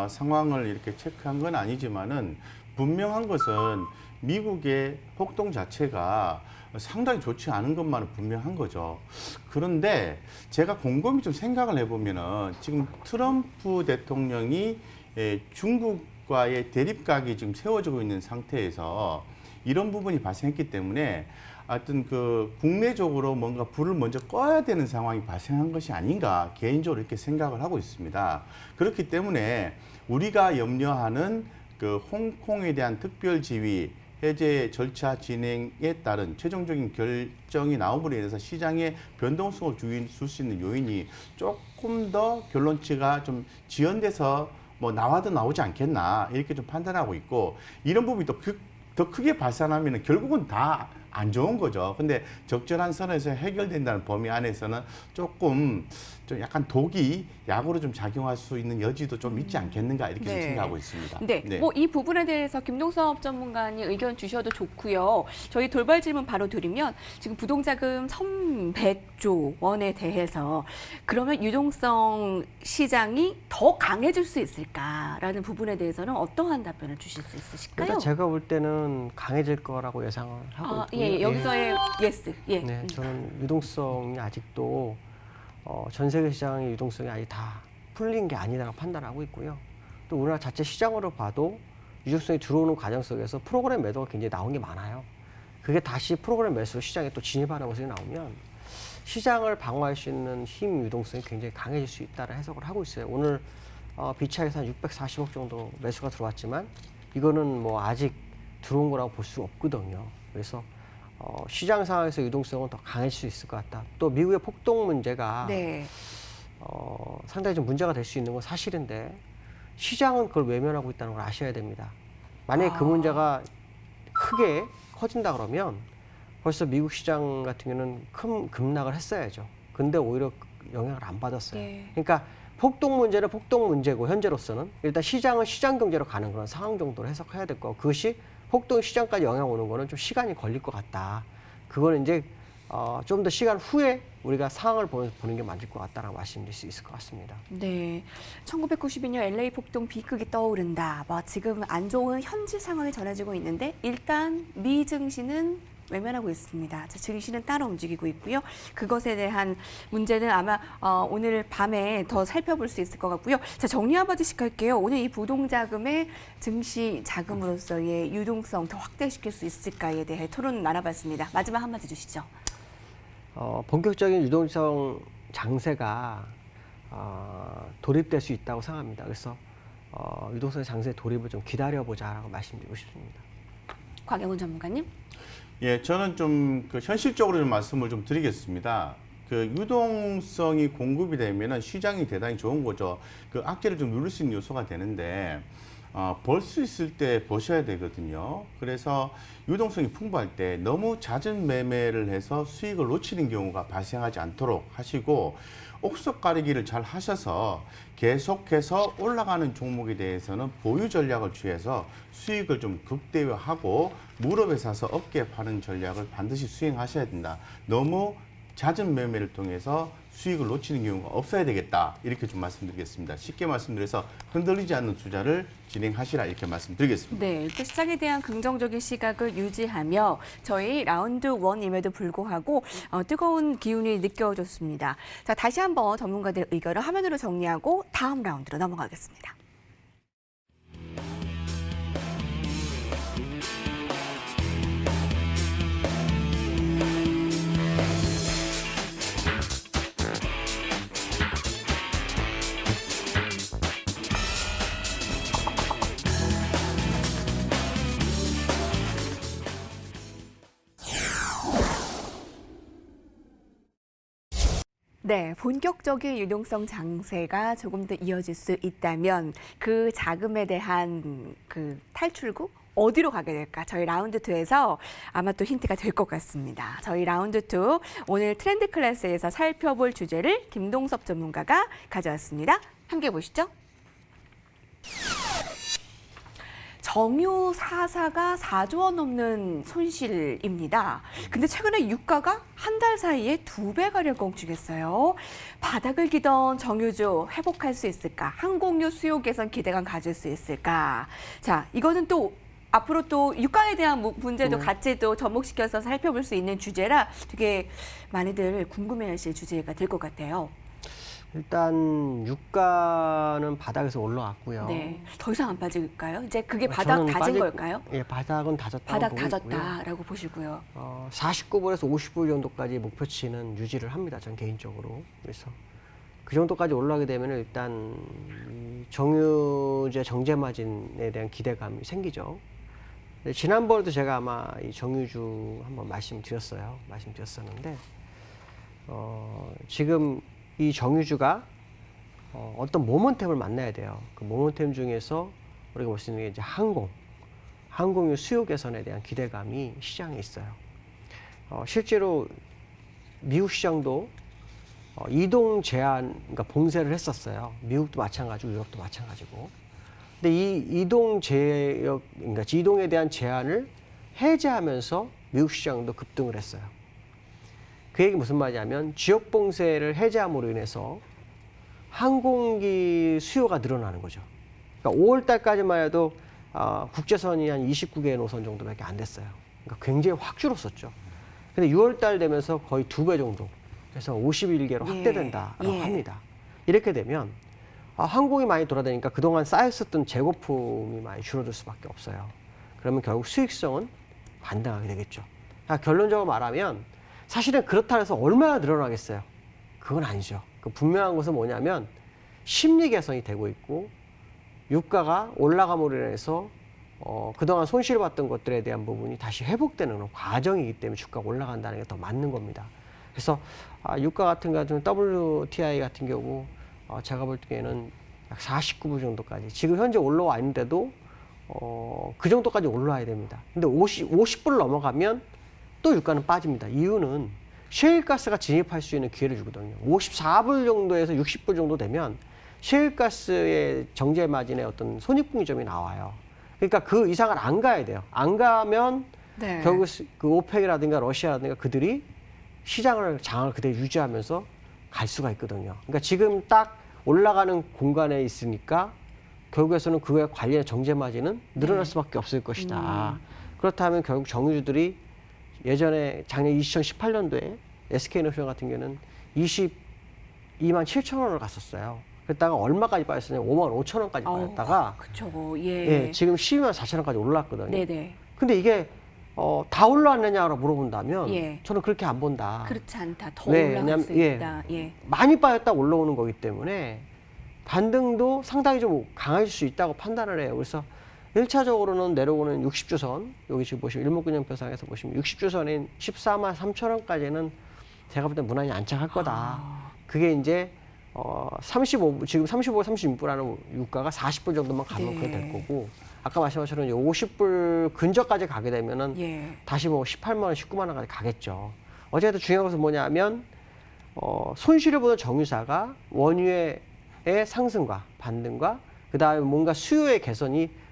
상황을 이렇게 체크한 건 아니지만은 분명한 것은 미국의 폭동 자체가 상당히 좋지 않은 것만은 분명한 거죠. 그런데 제가 곰곰이 좀 생각을 해보면은 지금 트럼프 대통령이 중국과의 대립각이 지금 세워지고 있는 상태에서 이런 부분이 발생했기 때문에 하여튼 그 국내적으로 뭔가 불을 먼저 꺼야 되는 상황이 발생한 것이 아닌가 개인적으로 이렇게 생각을 하고 있습니다. 그렇기 때문에 우리가 염려하는 그 홍콩에 대한 특별 지위 해제 절차 진행에 따른 최종적인 결정이 나옴으로 인해서 시장의 변동성을 줄 수 있는 요인이 조금 더 결론치가 좀 지연돼서 뭐 나와도 나오지 않겠나 이렇게 좀 판단하고 있고 이런 부분이 더 크게 발산하면 결국은 다 안 좋은 거죠. 근데 적절한 선에서 해결된다는 범위 안에서는 조금 좀 약간 독이 약으로 좀 작용할 수 있는 여지도 좀 있지 않겠는가 이렇게 좀 생각하고 있습니다. 네. 뭐 이 부분에 대해서 김동섭 전문가님 의견 주셔도 좋고요. 저희 돌발 질문 바로 드리면 지금 부동자금 1,100조 원에 대해서 그러면 유동성 시장이 더 강해질 수 있을까라는 부분에 대해서는 어떠한 답변을 주실 수 있으실까요? 일단 제가 볼 때는 강해질 거라고 예상을 하고 있고요. 예, 여기서의 예스. 예. 네, 저는 유동성이 아직도 전 세계 시장의 유동성이 아직 다 풀린 게 아니라고 판단하고 있고요. 또 우리나라 자체 시장으로 봐도 유동성이 들어오는 과정 속에서 프로그램 매도가 굉장히 나온 게 많아요. 그게 다시 프로그램 매수로 시장에 또 진입하는 것이 나오면 시장을 방어할 수 있는 힘 유동성이 굉장히 강해질 수 있다는 해석을 하고 있어요. 오늘 비차익에서 한 640억 정도 매수가 들어왔지만 이거는 뭐 아직 들어온 거라고 볼 수 없거든요. 그래서 시장 상황에서 유동성은 더 강해질 수 있을 것 같다. 또 미국의 폭동 문제가 네. 상당히 좀 문제가 될 수 있는 건 사실인데 시장은 그걸 외면하고 있다는 걸 아셔야 됩니다. 만약에 그 문제가 크게 커진다 그러면 벌써 미국 시장 같은 경우는 큰 급락을 했어야죠. 근데 오히려 영향을 안 받았어요. 네. 그러니까 폭동 문제는 폭동 문제고 현재로서는 일단 시장은 시장 경제로 가는 그런 상황 정도로 해석해야 될 거고 그것이 폭동 시장까지 영향 오는 거는 좀 시간이 걸릴 것 같다. 그거는 이제 좀 더 시간 후에 우리가 상황을 보는 게 맞을 것 같다라고 말씀드릴 수 있을 것 같습니다. 네, 1992년 LA 폭동 비극이 떠오른다. 뭐 지금 안 좋은 현지 상황이 전해지고 있는데 일단 미 증시는 외면하고 있습니다. 자, 증시는 따로 움직이고 있고요. 그것에 대한 문제는 아마 오늘 밤에 더 살펴볼 수 있을 것 같고요. 자, 정리 한마디씩 할게요. 오늘 이 부동자금의 증시 자금으로서의 유동성 더 확대시킬 수 있을까에 대해 토론 나눠봤습니다. 마지막 한마디 주시죠. 본격적인 유동성 장세가 돌입될 수 있다고 생각합니다. 그래서 유동성 장세 돌입을 좀 기다려보자라고 말씀드리고 싶습니다. 곽영훈 전문가님. 예, 저는 좀 그 현실적으로 좀 말씀을 좀 드리겠습니다. 그 유동성이 공급이 되면은 시장이 대단히 좋은 거죠. 그 악재를 좀 누릴 수 있는 요소가 되는데 벌 수 있을 때 버셔야 되거든요. 그래서 유동성이 풍부할 때 너무 잦은 매매를 해서 수익을 놓치는 경우가 발생하지 않도록 하시고 옥석 가리기를 잘 하셔서 계속해서 올라가는 종목에 대해서는 보유 전략을 취해서 수익을 좀 극대화하고 무릎에 사서 어깨에 파는 전략을 반드시 수행하셔야 된다. 너무 잦은 매매를 통해서 수익을 놓치는 경우가 없어야 되겠다. 이렇게 좀 말씀드리겠습니다. 쉽게 말씀드려서 흔들리지 않는 투자를 진행하시라 이렇게 말씀드리겠습니다. 네, 또 시장에 대한 긍정적인 시각을 유지하며 저희 라운드 1임에도 불구하고 뜨거운 기운이 느껴졌습니다. 자, 다시 한번 전문가들의 의견을 화면으로 정리하고 다음 라운드로 넘어가겠습니다. 네, 본격적인 유동성 장세가 조금 더 이어질 수 있다면 그 자금에 대한 그 탈출구 어디로 가게 될까? 저희 라운드 2에서 아마 또 힌트가 될 것 같습니다. 저희 라운드 2 오늘 트렌드 클래스에서 살펴볼 주제를 김동섭 전문가가 가져왔습니다. 함께 보시죠. 정유 사사가 4조 원 넘는 손실입니다. 근데 최근에 유가가 한 달 사이에 2배가량 껑충했어요. 바닥을 기던 정유주 회복할 수 있을까? 항공유 수요 개선 기대감 가질 수 있을까? 자, 이거는 또 앞으로 또 유가에 대한 문제도 같이 또 접목시켜서 살펴볼 수 있는 주제라 되게 많이들 궁금해하실 주제가 될 것 같아요. 일단 유가는 바닥에서 올라왔고요. 네, 더 이상 안 빠질까요? 이제 그게 바닥 저는 다진 걸까요? 예, 바닥은 다졌다고 바닥 보고 있고요. 다졌다라고 보시고요. 49불에서 50불 정도까지 목표치는 유지를 합니다. 전 개인적으로. 그래서 그 정도까지 올라가게 되면 일단 이 정유제 정제 마진에 대한 기대감이 생기죠. 지난번에도 제가 아마 이 정유주 한번 말씀드렸었는데 지금 이 정유주가 어떤 모멘텀을 만나야 돼요. 그 모멘텀 중에서 우리가 볼 수 있는 게 이제 항공유 수요 개선에 대한 기대감이 시장에 있어요. 실제로 미국 시장도 이동 제한, 그러니까 봉쇄를 했었어요. 미국도 마찬가지고 유럽도 마찬가지고. 근데 이 그러니까 이동에 대한 제한을 해제하면서 미국 시장도 급등을 했어요. 그 얘기 무슨 말이냐면 지역 봉쇄를 해제함으로 인해서 항공기 수요가 늘어나는 거죠. 그러니까 5월 달까지만 해도 국제선이 한 29개의 노선 정도밖에 안 됐어요. 그러니까 굉장히 확 줄었었죠. 근데 6월 달 되면서 거의 2배 정도, 그래서 51개로 확대된다라고 합니다. 이렇게 되면 항공이 많이 돌아다니니까 그동안 쌓였었던 재고품이 많이 줄어들 수밖에 없어요. 그러면 결국 수익성은 반등하게 되겠죠. 결론적으로 말하면 사실은 그렇다 해서 얼마나 늘어나겠어요? 그건 아니죠. 그 분명한 것은 뭐냐면 심리 개선이 되고 있고 유가가 올라감으로 인해서 그동안 손실을 봤던 것들에 대한 부분이 다시 회복되는 그런 과정이기 때문에 주가가 올라간다는 게 더 맞는 겁니다. 그래서 유가 같은 경우는 WTI 같은 경우 제가 볼 때에는 약 49불 정도까지 지금 현재 올라와 있는데도 그 정도까지 올라와야 됩니다. 근데 50불 넘어가면 또 유가는 빠집니다. 이유는 셰일가스가 진입할 수 있는 기회를 주거든요. 54불 정도에서 60불 정도 되면 셰일가스의 정제 마진의 어떤 손익분기점이 나와요. 그러니까 그 이상을 안 가야 돼요. 안 가면 네. 결국 그 오펙이라든가 러시아라든가 그들이 시장을 장을 그대로 유지하면서 갈 수가 있거든요. 그러니까 지금 딱 올라가는 공간에 있으니까 결국에서는 그에 관련된 정제 마진은 늘어날 수밖에 없을 것이다. 그렇다면 결국 정유주들이 예전에 작년 2018년도에 SK이노베이션 같은 경우는 22만 7천 원을 갔었어요. 그랬다가 얼마까지 빠졌어요? 5만 5천 원까지 빠졌다가 그쵸. 예. 예, 지금 12만 4천 원까지 올랐거든요. 네네. 근데 이게 다 올라왔느냐고 물어본다면 예. 저는 그렇게 안 본다. 그렇지 않다. 더 네, 올라갈 수 왜냐면, 있다. 예. 많이 빠졌다 올라오는 거기 때문에 반등도 상당히 좀 강해질 수 있다고 판단을 해요. 그래서 1차적으로는 내려오는 60주선, 여기 지금 보시면 일목균형표상에서 보시면 60주선인 14만 3천 원까지는 제가 볼 때 무난히 안착할 거다. 그게 이제 35, 지금 35, 36불하는 유가가 40불 정도만 가면 네. 그게 될 거고, 아까 말씀하신 50불 근저까지 가게 되면은 예. 다시 뭐 18만 원, 19만 원까지 가겠죠. 어쨌든 중요한 것은 뭐냐면 손실을 보는 정유사가 원유의 상승과 반등과 그 다음에 뭔가 수요의 개선이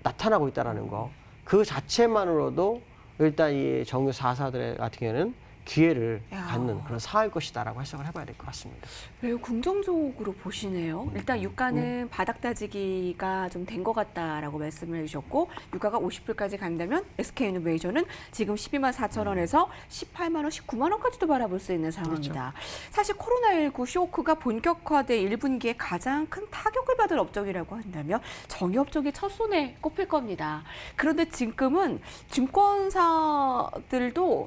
나타나고 있다는 거, 그 자체만으로도 일단 이 정유 4사들 같은 경우에는 기회를 야. 갖는 그런 상황일 것이다라고 해석을 해봐야 될 것 같습니다. 매우 긍정적으로 보시네요. 일단 유가는 바닥 다지기가 좀 된 것 같다라고 말씀을 해주셨고, 유가가 50불까지 간다면 SK이노베이션은 지금 12만 4천 원에서 18만 원, 19만 원까지도 바라볼 수 있는 상황입니다. 사실 코로나19 쇼크가 본격화돼 1분기에 가장 큰 타격을 받을 업종이라고 한다면 정유업종이 첫 손에 꼽힐 겁니다. 그런데 지금은 증권사들도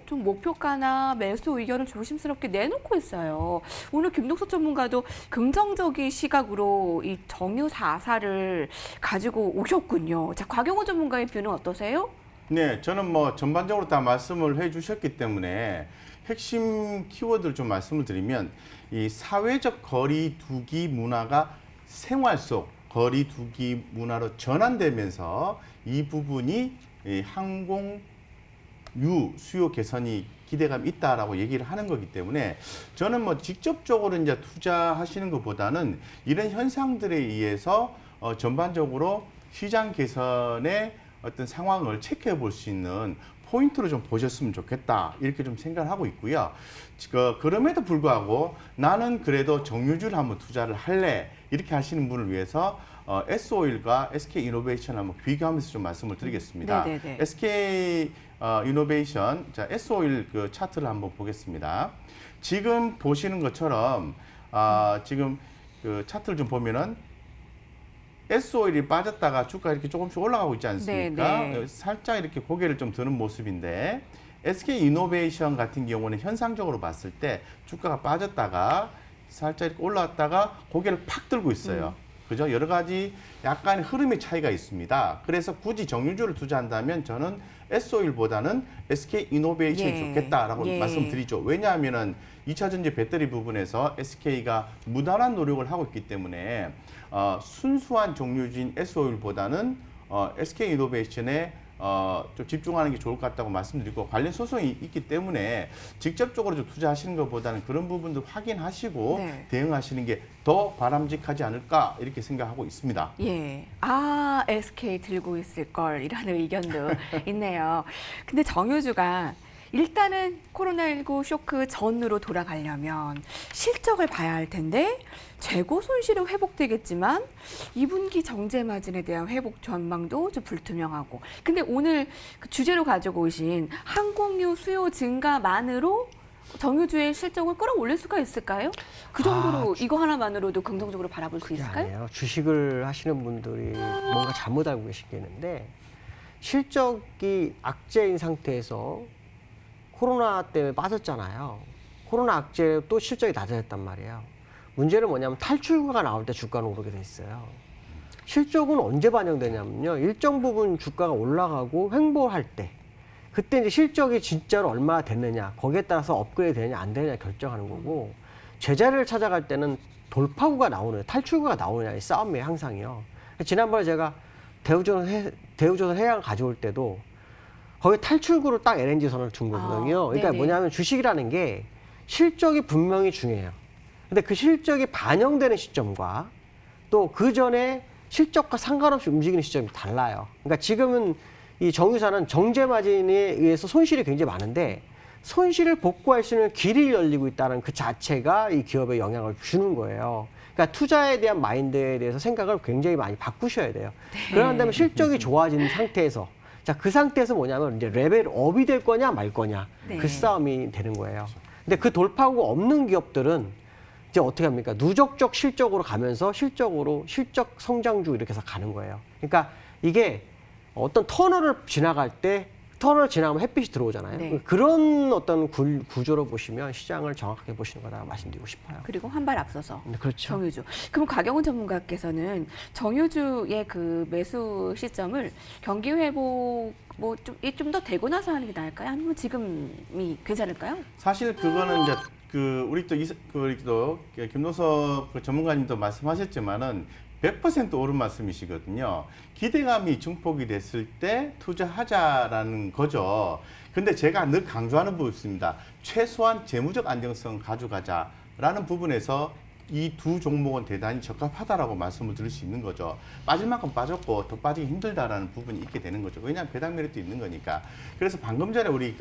좀 목표가나 매수 의견을 조심스럽게 내놓고 있어요. 오늘 김동석 전문가도 긍정적인 시각으로 이 정유 4사를 가지고 오셨군요. 자, 곽영호 전문가의 뷰는 어떠세요? 네, 저는 뭐 전반적으로 다 말씀을 해주셨기 때문에 핵심 키워드를 좀 말씀을 드리면 이 사회적 거리두기 문화가 생활 속 거리두기 문화로 전환되면서 이 부분이 이 항공유 수요 개선이 기대감이 있다라고 얘기를 하는 거기 때문에 저는 뭐 직접적으로 이제 투자하시는 것보다는 이런 현상들에 의해서 전반적으로 시장 개선의 어떤 상황을 체크해 볼 수 있는 포인트로 좀 보셨으면 좋겠다 이렇게 좀 생각을 하고 있고요. 그럼에도 불구하고 나는 그래도 정유주를 한번 투자를 할래 이렇게 하시는 분을 위해서 S오일과 SK이노베이션 한번 비교하면서 좀 말씀을 드리겠습니다. 네네네. SK이노베이션, 자 S오일 그 차트를 한번 보겠습니다. 지금 보시는 것처럼 지금 그 차트를 좀 보면은 S오일이 빠졌다가 주가 이렇게 조금씩 올라가고 있지 않습니까? 네네. 살짝 이렇게 고개를 좀 드는 모습인데 SK이노베이션 같은 경우는 현상적으로 봤을 때 주가가 빠졌다가 살짝 이렇게 올라왔다가 고개를 팍 들고 있어요. 그죠? 여러 가지 약간의 흐름의 차이가 있습니다. 그래서 굳이 정유주를 투자한다면 저는 S오일보다는 SK이노베이션이 예. 좋겠다라고 예. 말씀드리죠. 왜냐하면은 2차 전지 배터리 부분에서 SK가 무단한 노력을 하고 있기 때문에 순수한 정유주인 S오일보다는 SK이노베이션에 좀 집중하는 게 좋을 것 같다고 말씀드리고, 관련 소송이 있기 때문에 직접적으로 좀 투자하시는 것보다는 그런 부분도 확인하시고 네. 대응하시는 게 더 바람직하지 않을까 이렇게 생각하고 있습니다. 예. SK 들고 있을 걸 이라는 의견도 있네요. 근데 정유주가 일단은 코로나19 쇼크 전으로 돌아가려면 실적을 봐야 할 텐데 재고 손실은 회복되겠지만 2분기 정제 마진에 대한 회복 전망도 좀 불투명하고, 근데 오늘 그 주제로 가지고 오신 항공유 수요 증가만으로 정유주의 실적을 끌어올릴 수가 있을까요? 그 정도로 이거 하나만으로도 긍정적으로 바라볼 수 있을까요? 아니에요. 주식을 하시는 분들이 뭔가 잘못 알고 계신 게 있는데, 실적이 악재인 상태에서 코로나 때문에 빠졌잖아요. 코로나 악재 또 실적이 낮아졌단 말이에요. 문제는 뭐냐면 탈출구가 나올 때 주가는 오르게 돼 있어요. 실적은 언제 반영되냐면요. 일정 부분 주가가 올라가고 횡보할 때 그때 이제 실적이 진짜로 얼마나 됐느냐 거기에 따라서 업그레이드 되느냐 안 되느냐 결정하는 거고 제자리를 찾아갈 때는 돌파구가 나오느냐 탈출구가 나오느냐의 싸움이에요. 항상이요. 지난번에 제가 대우조선 해양 가져올 때도 거기 탈출구로 딱 LNG 선을 준 거거든요. 그러니까 네네. 뭐냐면 주식이라는 게 실적이 분명히 중요해요. 근데 그 실적이 반영되는 시점과 또 그 전에 실적과 상관없이 움직이는 시점이 달라요. 그러니까 지금은 이 정유사는 정제 마진에 의해서 손실이 굉장히 많은데 손실을 복구할 수 있는 길이 열리고 있다는 그 자체가 이 기업에 영향을 주는 거예요. 그러니까 투자에 대한 마인드에 대해서 생각을 굉장히 많이 바꾸셔야 돼요. 그런 다음에 실적이 좋아진 상태에서 자, 그 상태에서 뭐냐면 이제 레벨업이 될 거냐 말 거냐 네. 그 싸움이 되는 거예요. 근데 그 돌파구가 없는 기업들은 이제 어떻게 합니까? 누적적 실적으로 가면서 실적 성장주 이렇게 해서 가는 거예요. 그러니까 이게 어떤 터널을 지나갈 때 터널을 지나가면 햇빛이 들어오잖아요. 네. 그런 어떤 구조로 보시면 시장을 정확하게 보시는 거다 말씀드리고 싶어요. 그리고 한 발 앞서서 그렇죠. 정유주. 그럼 곽영훈 전문가께서는 정유주의 그 매수 시점을 경기 회복 좀 더 되고 나서 하는 게 나을까요? 아니면 지금이 괜찮을까요? 사실 그거는 이제 우리 또 김노석 전문가님도 말씀하셨지만은 100% 옳은 말씀이시거든요. 기대감이 증폭이 됐을 때 투자하자라는 거죠. 근데 제가 늘 강조하는 부분이 있습니다. 최소한 재무적 안정성 가져가자라는 부분에서 이 두 종목은 대단히 적합하다라고 말씀을 드릴 수 있는 거죠. 빠질 만큼 빠졌고 더 빠지기 힘들다라는 부분이 있게 되는 거죠. 왜냐하면 배당 매력도 있는 거니까. 그래서 방금 전에 우리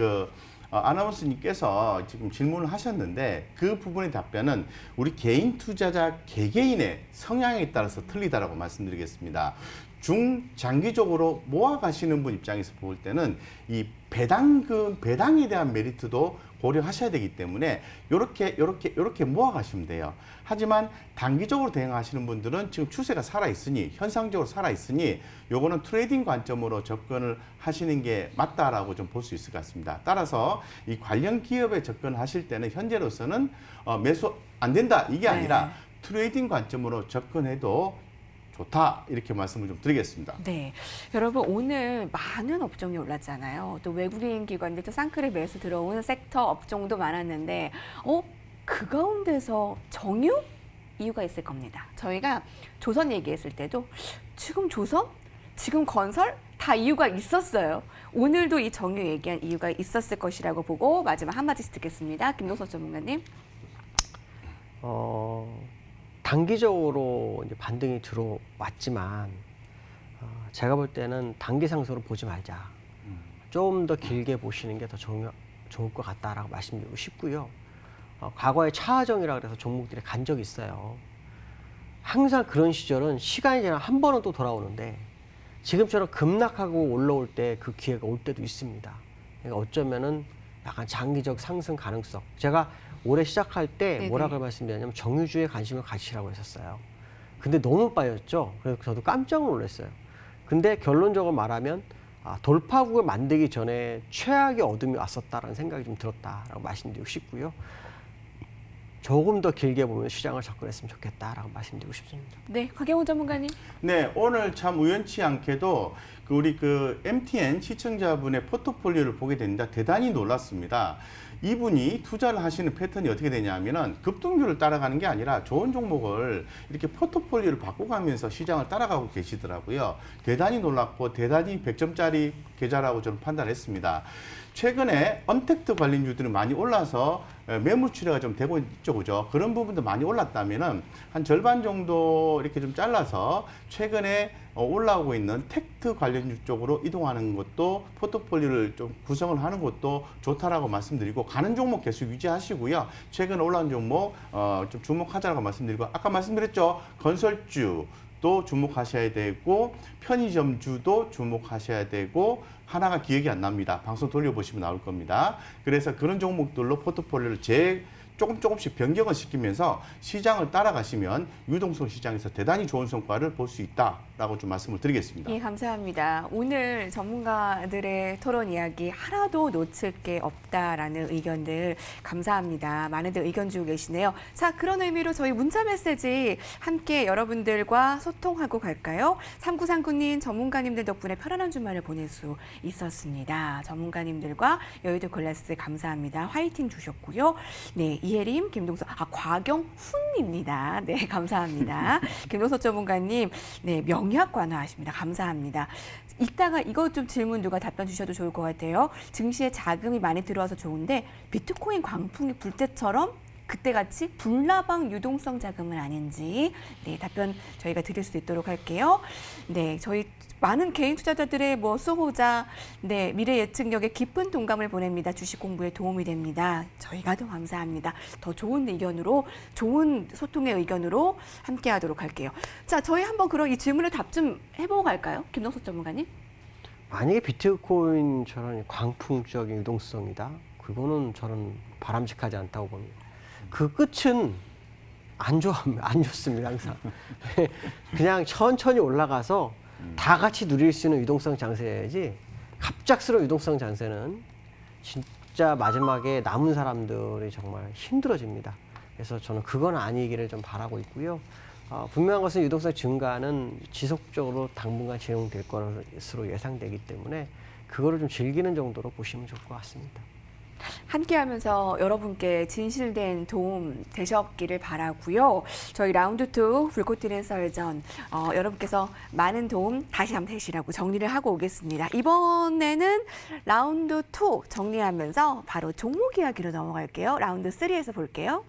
아나운서님께서 지금 질문을 하셨는데 그 부분의 답변은 우리 개인 투자자 개개인의 성향에 따라서 틀리다라고 말씀드리겠습니다. 중장기적으로 모아가시는 분 입장에서 볼 때는 이 배당에 대한 메리트도 고려하셔야 되기 때문에 요렇게 모아가시면 돼요. 하지만 단기적으로 대응하시는 분들은 지금 추세가 살아있으니 현상적으로 살아있으니 요거는 트레이딩 관점으로 접근을 하시는 게 맞다라고 좀 볼 수 있을 것 같습니다. 따라서 이 관련 기업에 접근하실 때는 현재로서는 매수 안 된다 이게 아니라 트레이딩 관점으로 접근해도 좋다 이렇게 말씀을 좀 드리겠습니다. 네, 여러분 오늘 많은 업종이 올랐잖아요. 또 외국인 기관들 또 쌍끌에 매수 들어온 섹터 업종도 많았는데 그 가운데서 정유? 이유가 있을 겁니다. 저희가 조선 얘기했을 때도 지금 조선? 지금 건설? 다 이유가 있었어요. 오늘도 이 정유 얘기한 이유가 있었을 것이라고 보고 마지막 한마디씩 듣겠습니다. 김노석 전문가님. 단기적으로 이제 반등이 들어왔지만 제가 볼 때는 단기 상승으로 보지 말자. 좀 더 길게 보시는 게 더 좋을 것 같다라고 말씀드리고 싶고요. 과거에 차하정이라고 해서 종목들이 간 적이 있어요. 항상 그런 시절은 시간이 지나면 한 번은 또 돌아오는데 지금처럼 급락하고 올라올 때 그 기회가 올 때도 있습니다. 그러니까 어쩌면은 약간 장기적 상승 가능성. 제가 올해 시작할 때 뭐라고 말씀드렸냐면 정유주에 관심을 가지시라고 했었어요. 근데 너무 빠졌죠. 그래서 저도 깜짝 놀랐어요. 근데 결론적으로 말하면 돌파구를 만들기 전에 최악의 어둠이 왔었다라는 생각이 좀 들었다라고 말씀드리고 싶고요. 조금 더 길게 보면 시장을 접근했으면 좋겠다라고 말씀드리고 싶습니다. 네, 곽영훈 전문가님. 네, 오늘 참 우연치 않게도 우리 MTN 시청자분의 포트폴리오를 보게 됩니다. 대단히 놀랐습니다. 이분이 투자를 하시는 패턴이 어떻게 되냐면은 급등주를 따라가는 게 아니라 좋은 종목을 이렇게 포트폴리오를 바꿔가면서 시장을 따라가고 계시더라고요. 대단히 놀랐고 대단히 100점짜리 계좌라고 저는 판단했습니다. 최근에 언택트 관련주들이 많이 올라서 매물 출회가 좀 되고 있죠, 그죠? 그런 부분도 많이 올랐다면은 한 절반 정도 이렇게 좀 잘라서 최근에 올라오고 있는 텍트 관련주 쪽으로 이동하는 것도 포트폴리오를 좀 구성을 하는 것도 좋다라고 말씀드리고 가는 종목 계속 유지하시고요. 최근 올라온 종목 좀 주목하자라고 말씀드리고 아까 말씀드렸죠, 건설주 도 주목하셔야 되고 편의점주도 주목하셔야 되고 하나가 기억이 안 납니다. 방송 돌려보시면 나올 겁니다. 그래서 그런 종목들로 포트폴리오를 조금씩 변경을 시키면서 시장을 따라가시면 유동성 시장에서 대단히 좋은 성과를 볼 수 있다라고 좀 말씀을 드리겠습니다. 예, 감사합니다. 오늘 전문가들의 토론 이야기 하나도 놓칠 게 없다라는 의견들 감사합니다. 많은들 의견 주고 계시네요. 자, 그런 의미로 저희 문자 메시지 함께 여러분들과 소통하고 갈까요? 3939님 전문가님들 덕분에 편안한 주말을 보낼 수 있었습니다. 전문가님들과 여의도 클래스 감사합니다. 화이팅 주셨고요. 네, 이혜림, 김동석, 곽영훈입니다. 네, 감사합니다. 김동석 전문가님, 네, 명약 관화하십니다. 감사합니다. 이따가 이거 좀 질문 누가 답변 주셔도 좋을 것 같아요. 증시에 자금이 많이 들어와서 좋은데 비트코인 광풍이 불 때처럼 그때같이 불나방 유동성 자금은 아닌지 네, 답변 저희가 드릴 수 있도록 할게요. 네, 저희 많은 개인 투자자들의 수호자, 네, 미래 예측력에 깊은 동감을 보냅니다. 주식 공부에 도움이 됩니다. 저희가 더 감사합니다. 더 좋은 의견으로, 좋은 소통의 의견으로 함께하도록 할게요. 자, 저희 한번 그럼 이 질문을 답 좀 해보고 갈까요, 김동석 전문가님? 만약에 비트코인처럼 광풍적인 유동성이다. 그거는 저는 바람직하지 않다고 봅니다. 그 끝은 안 좋습니다, 항상. 그냥 천천히 올라가서 다 같이 누릴 수 있는 유동성 장세야지 갑작스러운 유동성 장세는 진짜 마지막에 남은 사람들이 정말 힘들어집니다. 그래서 저는 그건 아니기를 좀 바라고 있고요. 분명한 것은 유동성 증가는 지속적으로 당분간 진행될 것으로 예상되기 때문에 그거를 좀 즐기는 정도로 보시면 좋을 것 같습니다. 함께하면서 여러분께 진실된 도움 되셨기를 바라고요. 저희 라운드 2 불꽃 튀는 썰전 여러분께서 많은 도움 다시 한번 되시라고 정리를 하고 오겠습니다. 이번에는 라운드 2 정리하면서 바로 종목 이야기로 넘어갈게요. 라운드 3에서 볼게요.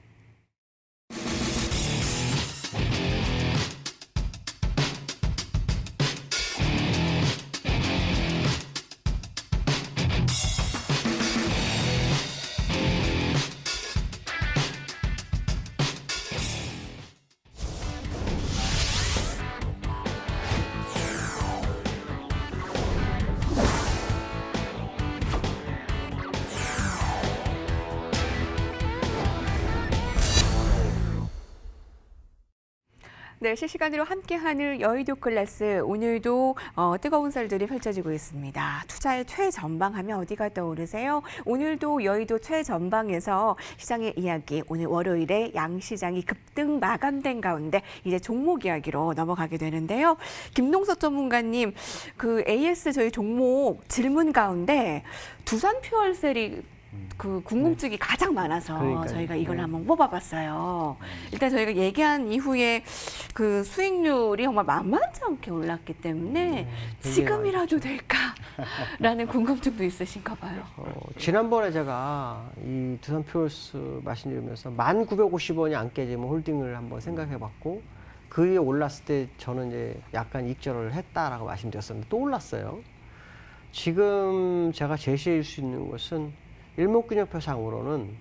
네, 실시간으로 함께하는 여의도 클래스 오늘도 뜨거운 썰들이 펼쳐지고 있습니다. 투자의 최전방하면 어디가 떠오르세요? 오늘도 여의도 최전방에서 시장의 이야기, 오늘 월요일에 양시장이 급등 마감된 가운데 이제 종목 이야기로 넘어가게 되는데요. 김동석 전문가님, 그 AS 저희 종목 질문 가운데 두산 퓨얼셀이 그 궁금증이 가장 많아서 그러니까요. 저희가 이걸 한번 뽑아봤어요. 일단 저희가 얘기한 이후에 그 수익률이 정말 만만치 않게 올랐기 때문에 지금이라도 될까라는 궁금증도 있으신가 봐요. 지난번에 제가 이 두산 퓨어스 말씀드리면서 1,950원이 안 깨지면 홀딩을 한번 생각해봤고 그 위에 올랐을 때 저는 이제 약간 익절을 했다라고 말씀드렸었는데 또 올랐어요. 지금 제가 제시할 수 있는 것은 일목균형표상으로는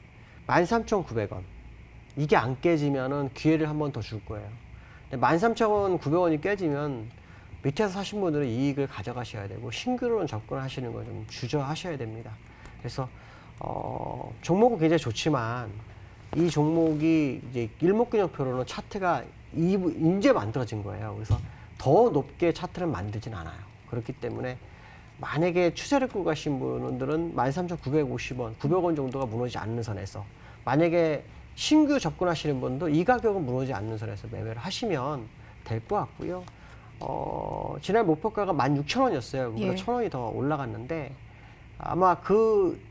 13,900원. 이게 안 깨지면은 기회를 한 번 더 줄 거예요. 13,900원이 깨지면 밑에서 사신 분들은 이익을 가져가셔야 되고 신규로는 접근하시는 걸 좀 주저하셔야 됩니다. 그래서 종목은 굉장히 좋지만 이 종목이 이제 일목균형표로는 차트가 이제 만들어진 거예요. 그래서 더 높게 차트를 만들진 않아요. 그렇기 때문에 만약에 추세를 끌고 가신 분들은 13,950원, 900원 정도가 무너지지 않는 선에서 만약에 신규 접근하시는 분도 이 가격은 무너지지 않는 선에서 매매를 하시면 될 것 같고요. 지난 목표가가 16,000원이었어요. 그러니까 1,000원이 더 올라갔는데 아마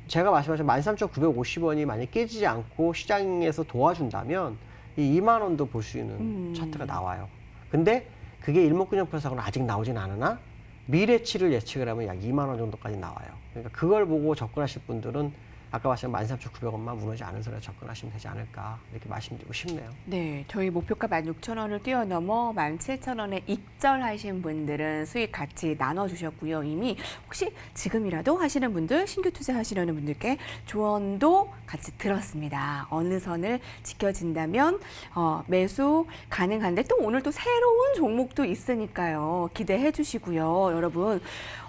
제가 말씀하신 13,950원이 만약 깨지지 않고 시장에서 도와준다면 이 2만 원도 볼 수 있는 차트가 나와요. 근데 그게 일목균형표상으로 아직 나오진 않으나 미래치를 예측을 하면 약 2만 원 정도까지 나와요. 그러니까 그걸 보고 접근하실 분들은 아까 말씀하신 13,900원만 무너지지 않은 선에 접근하시면 되지 않을까 이렇게 말씀드리고 싶네요. 네, 저희 목표가 16,000원을 뛰어넘어 17,000원에 입절하신 분들은 수익 같이 나눠주셨고요. 이미 혹시 지금이라도 하시는 분들, 신규 투자하시려는 분들께 조언도 같이 들었습니다. 어느 선을 지켜진다면 매수 가능한데 또 오늘 또 새로운 종목도 있으니까요. 기대해 주시고요. 여러분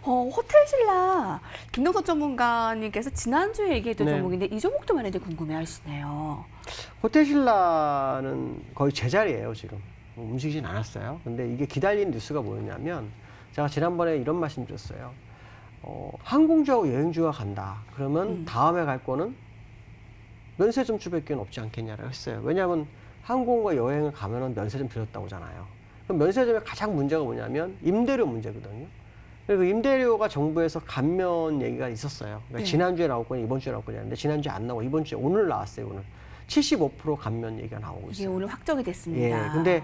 호텔신라 김동석 전문가님께서 지난주에 얘기했던 네. 종목인데 이 종목도 많이들 궁금해하시네요. 호텔신라는 거의 제자리예요 지금. 움직이진 않았어요. 근데 이게 기다리는 뉴스가 뭐였냐면 제가 지난번에 이런 말씀 드렸어요. 항공주하고 여행주가 간다. 그러면 다음에 갈 거는 면세점주밖에 없지 않겠냐라고 했어요. 왜냐하면 항공과 여행을 가면은 면세점 들렸다고 하잖아요. 그럼 면세점의 가장 문제가 뭐냐면 임대료 문제거든요. 그리고 임대료가 정부에서 감면 얘기가 있었어요. 그러니까 네. 지난주에 나올 거냐 이번 주에 나올 거냐 했는데 지난주에 안 나오고 이번 주에 오늘 나왔어요. 오늘 75% 감면 얘기가 나오고 이게 있어요. 오늘 확정이 됐습니다. 예, 근데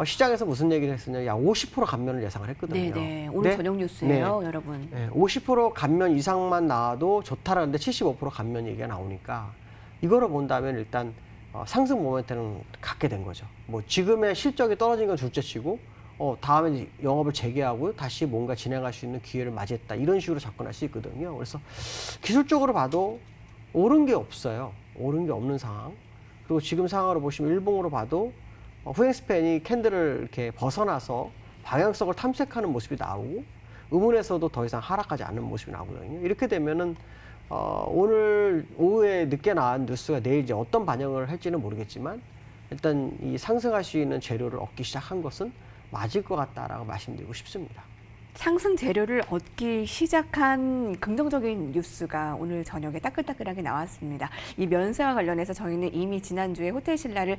시장에서 무슨 얘기를 했었냐, 야 50% 감면을 예상을 했거든요. 네네. 오늘 저녁 뉴스예요, 여러분. 네, 50% 감면 이상만 나와도 좋다라는데 75% 감면 얘기가 나오니까 이거를 본다면 일단 상승 모멘텀을 갖게 된 거죠. 뭐 지금의 실적이 떨어진 건 둘째치고 다음에 영업을 재개하고 다시 뭔가 진행할 수 있는 기회를 맞이했다 이런 식으로 접근할 수 있거든요. 그래서 기술적으로 봐도 오른 게 없어요. 오른 게 없는 상황. 그리고 지금 상황으로 보시면 일봉으로 봐도 후행스팬이 캔들을 이렇게 벗어나서 방향성을 탐색하는 모습이 나오고 음운에서도 더 이상 하락하지 않는 모습이 나오거든요. 이렇게 되면은 오늘 오후에 늦게 나온 뉴스가 내일 이제 어떤 반영을 할지는 모르겠지만 일단 이 상승할 수 있는 재료를 얻기 시작한 것은 맞을 것 같다라고 말씀드리고 싶습니다. 상승 재료를 얻기 시작한 긍정적인 뉴스가 오늘 저녁에 따끈따끈하게 나왔습니다. 이 면세와 관련해서 저희는 이미 지난주에 호텔신라를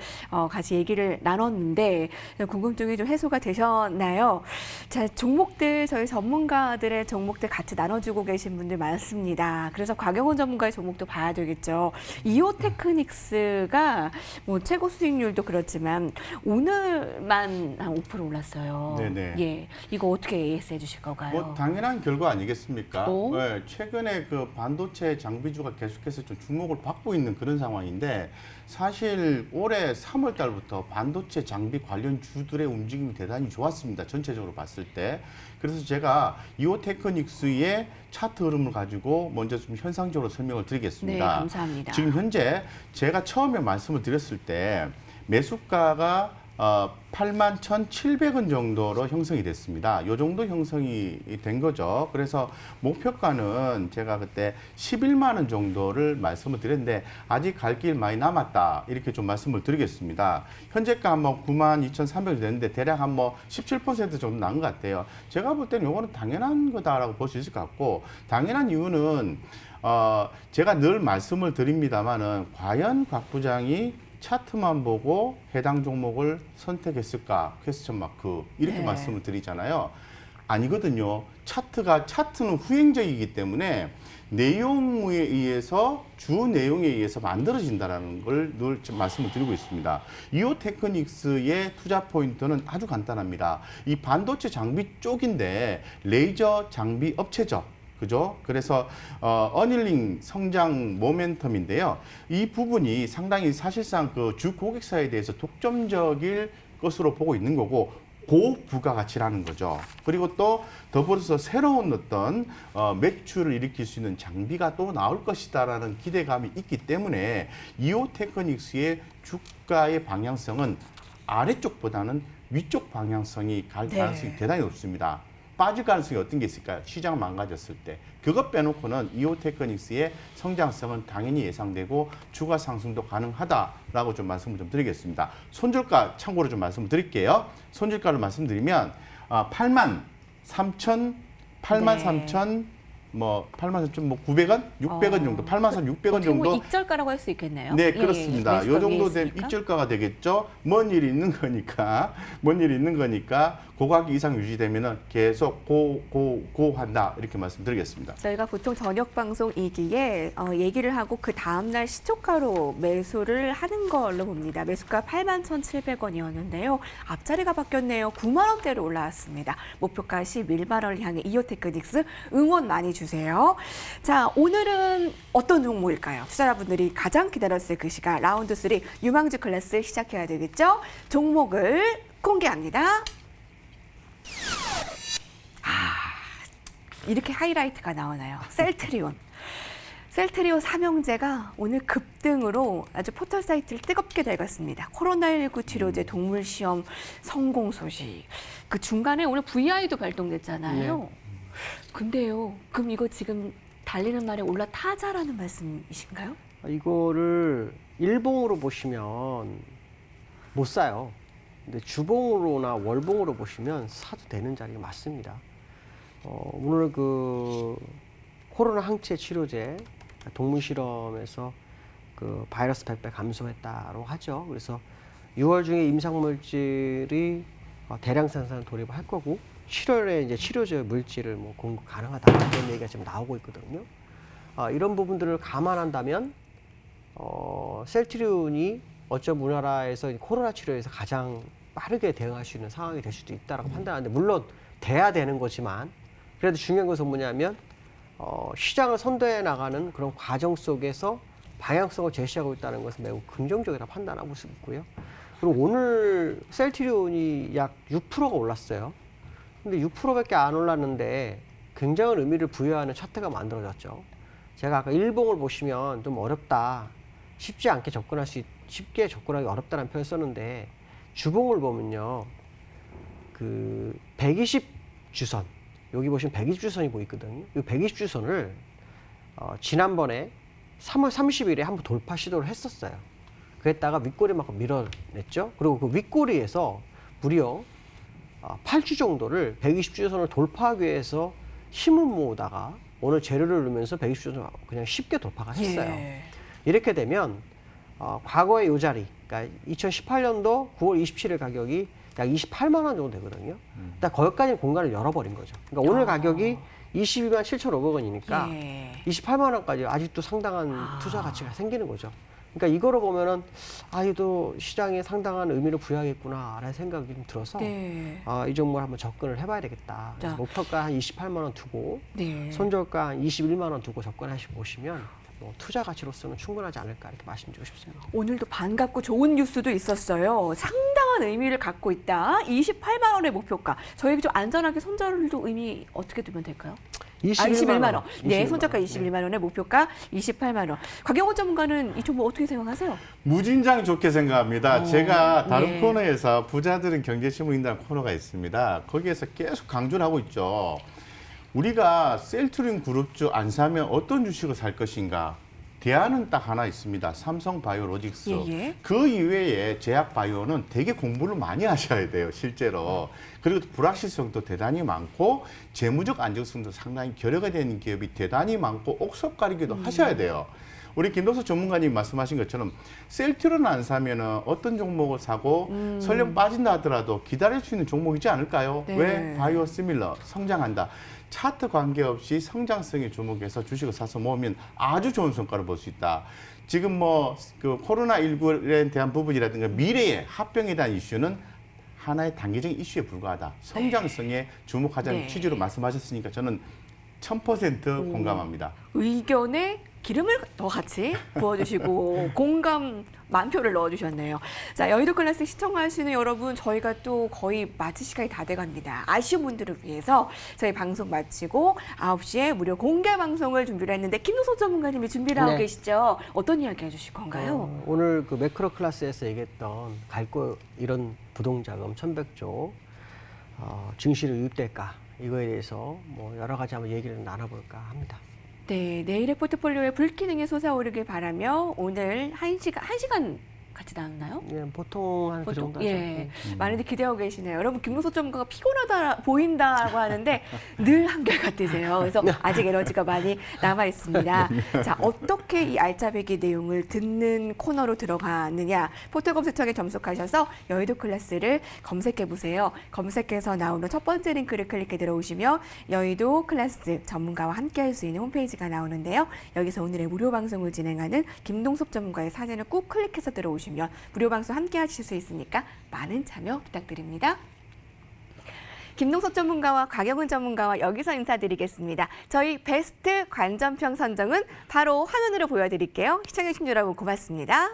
같이 얘기를 나눴는데 궁금증이 좀 해소가 되셨나요? 자, 종목들 저희 전문가들의 종목들 같이 나눠주고 계신 분들 많습니다. 그래서 곽영훈 전문가의 종목도 봐야 되겠죠. 이오테크닉스가 뭐 최고 수익률도 그렇지만 오늘만 한 5% 올랐어요. 네네. 예, 이거 어떻게 AS 해주실 건가요? 뭐 당연한 결과 아니겠습니까? 오. 네, 최근에 그 반도체 장비주가 계속해서 좀 주목을 받고 있는 그런 상황인데 사실 올해 3월 달부터 반도체 장비 관련 주들의 움직임이 대단히 좋았습니다. 전체적으로 봤을 때. 그래서 제가 이오테크닉스의 차트 흐름을 가지고 먼저 좀 현상적으로 설명을 드리겠습니다. 네, 감사합니다. 지금 현재 제가 처음에 말씀을 드렸을 때 매수가가 81,700원 정도로 형성이 됐습니다. 이 정도 형성이 된 거죠. 그래서 목표가는 제가 그때 11만 원 정도를 말씀을 드렸는데 아직 갈 길 많이 남았다. 이렇게 좀 말씀을 드리겠습니다. 현재가 한번 92,300원 됐는데 대략 한 뭐 17% 정도 난 것 같아요. 제가 볼 때는 이거는 당연한 거다라고 볼 수 있을 것 같고 당연한 이유는 제가 늘 말씀을 드립니다만은 과연 곽 부장이 차트만 보고 해당 종목을 선택했을까? 퀘스천 마크 이렇게 네. 말씀을 드리잖아요. 아니거든요. 차트는 후행적이기 때문에 내용에 의해서 주 내용에 의해서 만들어진다라는 걸 늘 말씀을 드리고 있습니다. 이오테크닉스의 투자 포인트는 아주 간단합니다. 이 반도체 장비 쪽인데 레이저 장비 업체죠. 그죠? 그래서 어닐링 성장 모멘텀인데요. 이 부분이 상당히 사실상 그 주 고객사에 대해서 독점적일 것으로 보고 있는 거고 고부가가치라는 거죠. 그리고 또 더불어서 새로운 어떤 매출을 일으킬 수 있는 장비가 또 나올 것이다라는 기대감이 있기 때문에 이오테크닉스의 주가의 방향성은 아래쪽보다는 위쪽 방향성이 갈 네. 가능성이 대단히 높습니다. 빠질 가능성이 어떤 게 있을까요? 시장 망가졌을 때. 그것 빼놓고는 이오테크닉스의 성장성은 당연히 예상되고 주가 상승도 가능하다라고 좀 말씀을 좀 드리겠습니다. 손절가 참고로 좀 말씀을 드릴게요. 손절가를 말씀드리면 83,000 뭐 83,900원, 600원 정도, 83,600원 정도. 뭐 익절가라고 할 수 있겠네요. 네, 그렇습니다. 이 정도 된 있으니까. 익절가가 되겠죠. 먼 일이 있는 거니까, 고가격 이상 유지되면은 계속 고한다 이렇게 말씀드리겠습니다. 저희가 보통 저녁 방송이기에 얘기를 하고 그 다음날 시초가로 매수를 하는 걸로 봅니다. 매수가 81,700원이었는데요. 앞자리가 바뀌었네요. 9만 원대로 올라왔습니다. 목표가 11만 원을 향해 이오테크닉스 응원 많이 주세요. 자, 오늘은 어떤 종목일까요? 투자자분들이 가장 기다렸을 그 시간 라운드 3 유망주 클래스 시작해야 되겠죠? 종목을 공개합니다. 이렇게 하이라이트가 나오나요? 셀트리온. 셀트리온 삼형제가 오늘 급등으로 아주 포털 사이트를 뜨겁게 달궜습니다. 코로나19 치료제 동물 시험 성공 소식. 그 중간에 오늘 VI도 발동됐잖아요. 근데요, 그럼 이거 지금 달리는 말에 올라타자라는 말씀이신가요? 이거를 일봉으로 보시면 못 사요. 근데 주봉으로나 월봉으로 보시면 사도 되는 자리가 맞습니다. 오늘 그 코로나 항체 치료제 동물 실험에서 그 바이러스 100배 감소했다고 하죠. 그래서 6월 중에 임상물질이 대량 생산 돌입을 할 거고 7월에 이제 치료제 물질을 뭐 공급 가능하다 이런 얘기가 지금 나오고 있거든요. 이런 부분들을 감안한다면 셀트리온이 어쩜 우리나라에서 코로나 치료에서 가장 빠르게 대응할 수 있는 상황이 될 수도 있다라고 판단하는데 물론 돼야 되는 거지만 그래도 중요한 것은 뭐냐면 시장을 선도해 나가는 그런 과정 속에서 방향성을 제시하고 있다는 것은 매우 긍정적이라 판단하고 있고요. 그리고 오늘 셀트리온이 약 6%가 올랐어요. 근데 6%밖에 안 올랐는데 굉장한 의미를 부여하는 차트가 만들어졌죠. 제가 아까 일봉을 보시면 좀 어렵다, 쉽게 접근하기 어렵다는 표현을 썼는데 주봉을 보면요, 그 120주선 여기 보시면 120주선이 보이거든요. 이 120주선을 지난번에 3월 30일에 한번 돌파 시도를 했었어요. 그랬다가 윗꼬리만큼 밀어냈죠. 그리고 그 윗꼬리에서 무려 8주 정도를 120주선을 돌파하기 위해서 힘을 모으다가 오늘 재료를 넣으면서 120주선을 그냥 쉽게 돌파가 했어요. 예. 이렇게 되면 과거의 이 자리, 그러니까 2018년도 9월 27일 가격이 약 28만 원 정도 되거든요. 일단 거기까지 공간을 열어버린 거죠. 그러니까 오늘 가격이 22만 7,500 원이니까 예. 28만 원까지 아직도 상당한 투자 가치가 생기는 거죠. 그러니까 이거로 보면은 이도 시장에 상당한 의미를 부여하겠구나라는 생각이 좀 들어서 네. 이 종목을 한번 접근을 해봐야 되겠다. 그래서 목표가 한 28만 원 두고 네. 손절가 한 21만 원 두고 접근하시고 보시면 투자 가치로서는 충분하지 않을까 이렇게 말씀드리고 싶습니다. 오늘도 반갑고 좋은 뉴스도 있었어요. 상당한 의미를 갖고 있다. 28만 원의 목표가. 저에게 좀 안전하게 손절도 의미 어떻게 두면 될까요? 21만 원. 네, 손절가 21만 원의 목표가 28만 원. 곽영원 전문가는 이 종목 어떻게 생각하세요? 무진장 좋게 생각합니다. 제가 다른 네. 코너에서 부자들은 경제신문이라는 코너가 있습니다. 거기에서 계속 강조를 하고 있죠. 우리가 셀트리온 그룹주 안 사면 어떤 주식을 살 것인가? 대안은 딱 하나 있습니다. 삼성바이오로직스. 예. 그 이외에 제약바이오는 되게 공부를 많이 하셔야 돼요, 실제로. 그리고 불확실성도 대단히 많고 재무적 안정성도 상당히 결여가 되는 기업이 대단히 많고 옥석 가리기도 하셔야 돼요. 우리 김동수 전문가님 말씀하신 것처럼 셀트리온 안 사면은 어떤 종목을 사고 설령 빠진다 하더라도 기다릴 수 있는 종목이지 않을까요? 네. 왜? 바이오 시밀러, 성장한다. 차트 관계없이 성장성의 종목에서 주식을 사서 모으면 아주 좋은 성과를 볼 수 있다. 지금 뭐 그 코로나19에 대한 부분이라든가 미래의 합병에 대한 이슈는 하나의 단기적인 이슈에 불과하다. 성장성에 주목하자는 네. 취지로 말씀하셨으니까 저는 1000% 공감합니다. 의견에 기름을 더 같이 부어주시고 공감 만표를 넣어주셨네요. 자, 여의도 클래스 시청하시는 여러분, 저희가 또 거의 마칠 시간이 다 돼갑니다. 아쉬운 분들을 위해서 저희 방송 마치고 9시에 무료 공개 방송을 준비를 했는데 김동석 전문가님이 준비를 하고 네. 계시죠? 어떤 이야기 해주실 건가요? 오늘 그 매크로 클래스에서 얘기했던 갈거 이런 부동자금 1,100조 증시로 유입될까 이거에 대해서 뭐 여러 가지 한번 얘기를 나눠볼까 합니다. 네, 내일의 포트폴리오에 불기능이 솟아오르길 바라며 오늘 1시간 같이 나왔나요? 예, 보통 한 그 정도 하죠. 예, 많이들 기대하고 계시네요. 여러분, 김동석 전문가가 피곤하다 보인다라고 하는데 늘 한결같으세요. 그래서 아직 에너지가 많이 남아 있습니다. 자, 어떻게 이 알짜배기 내용을 듣는 코너로 들어가느냐? 포털 검색창에 접속하셔서 여의도 클래스를 검색해 보세요. 검색해서 나오는 첫 번째 링크를 클릭해 들어오시면 여의도 클래스 전문가와 함께할 수 있는 홈페이지가 나오는데요. 여기서 오늘의 무료 방송을 진행하는 김동석 전문가의 사진을 꾹 클릭해서 들어오시면 무료 방송 함께 하실 수 있으니까 많은 참여 부탁드립니다. 김동석 전문가와 곽영은 전문가와 여기서 인사드리겠습니다. 저희 베스트 관전평 선정은 바로 화면으로 보여드릴게요. 시청해주신 여러분 고맙습니다.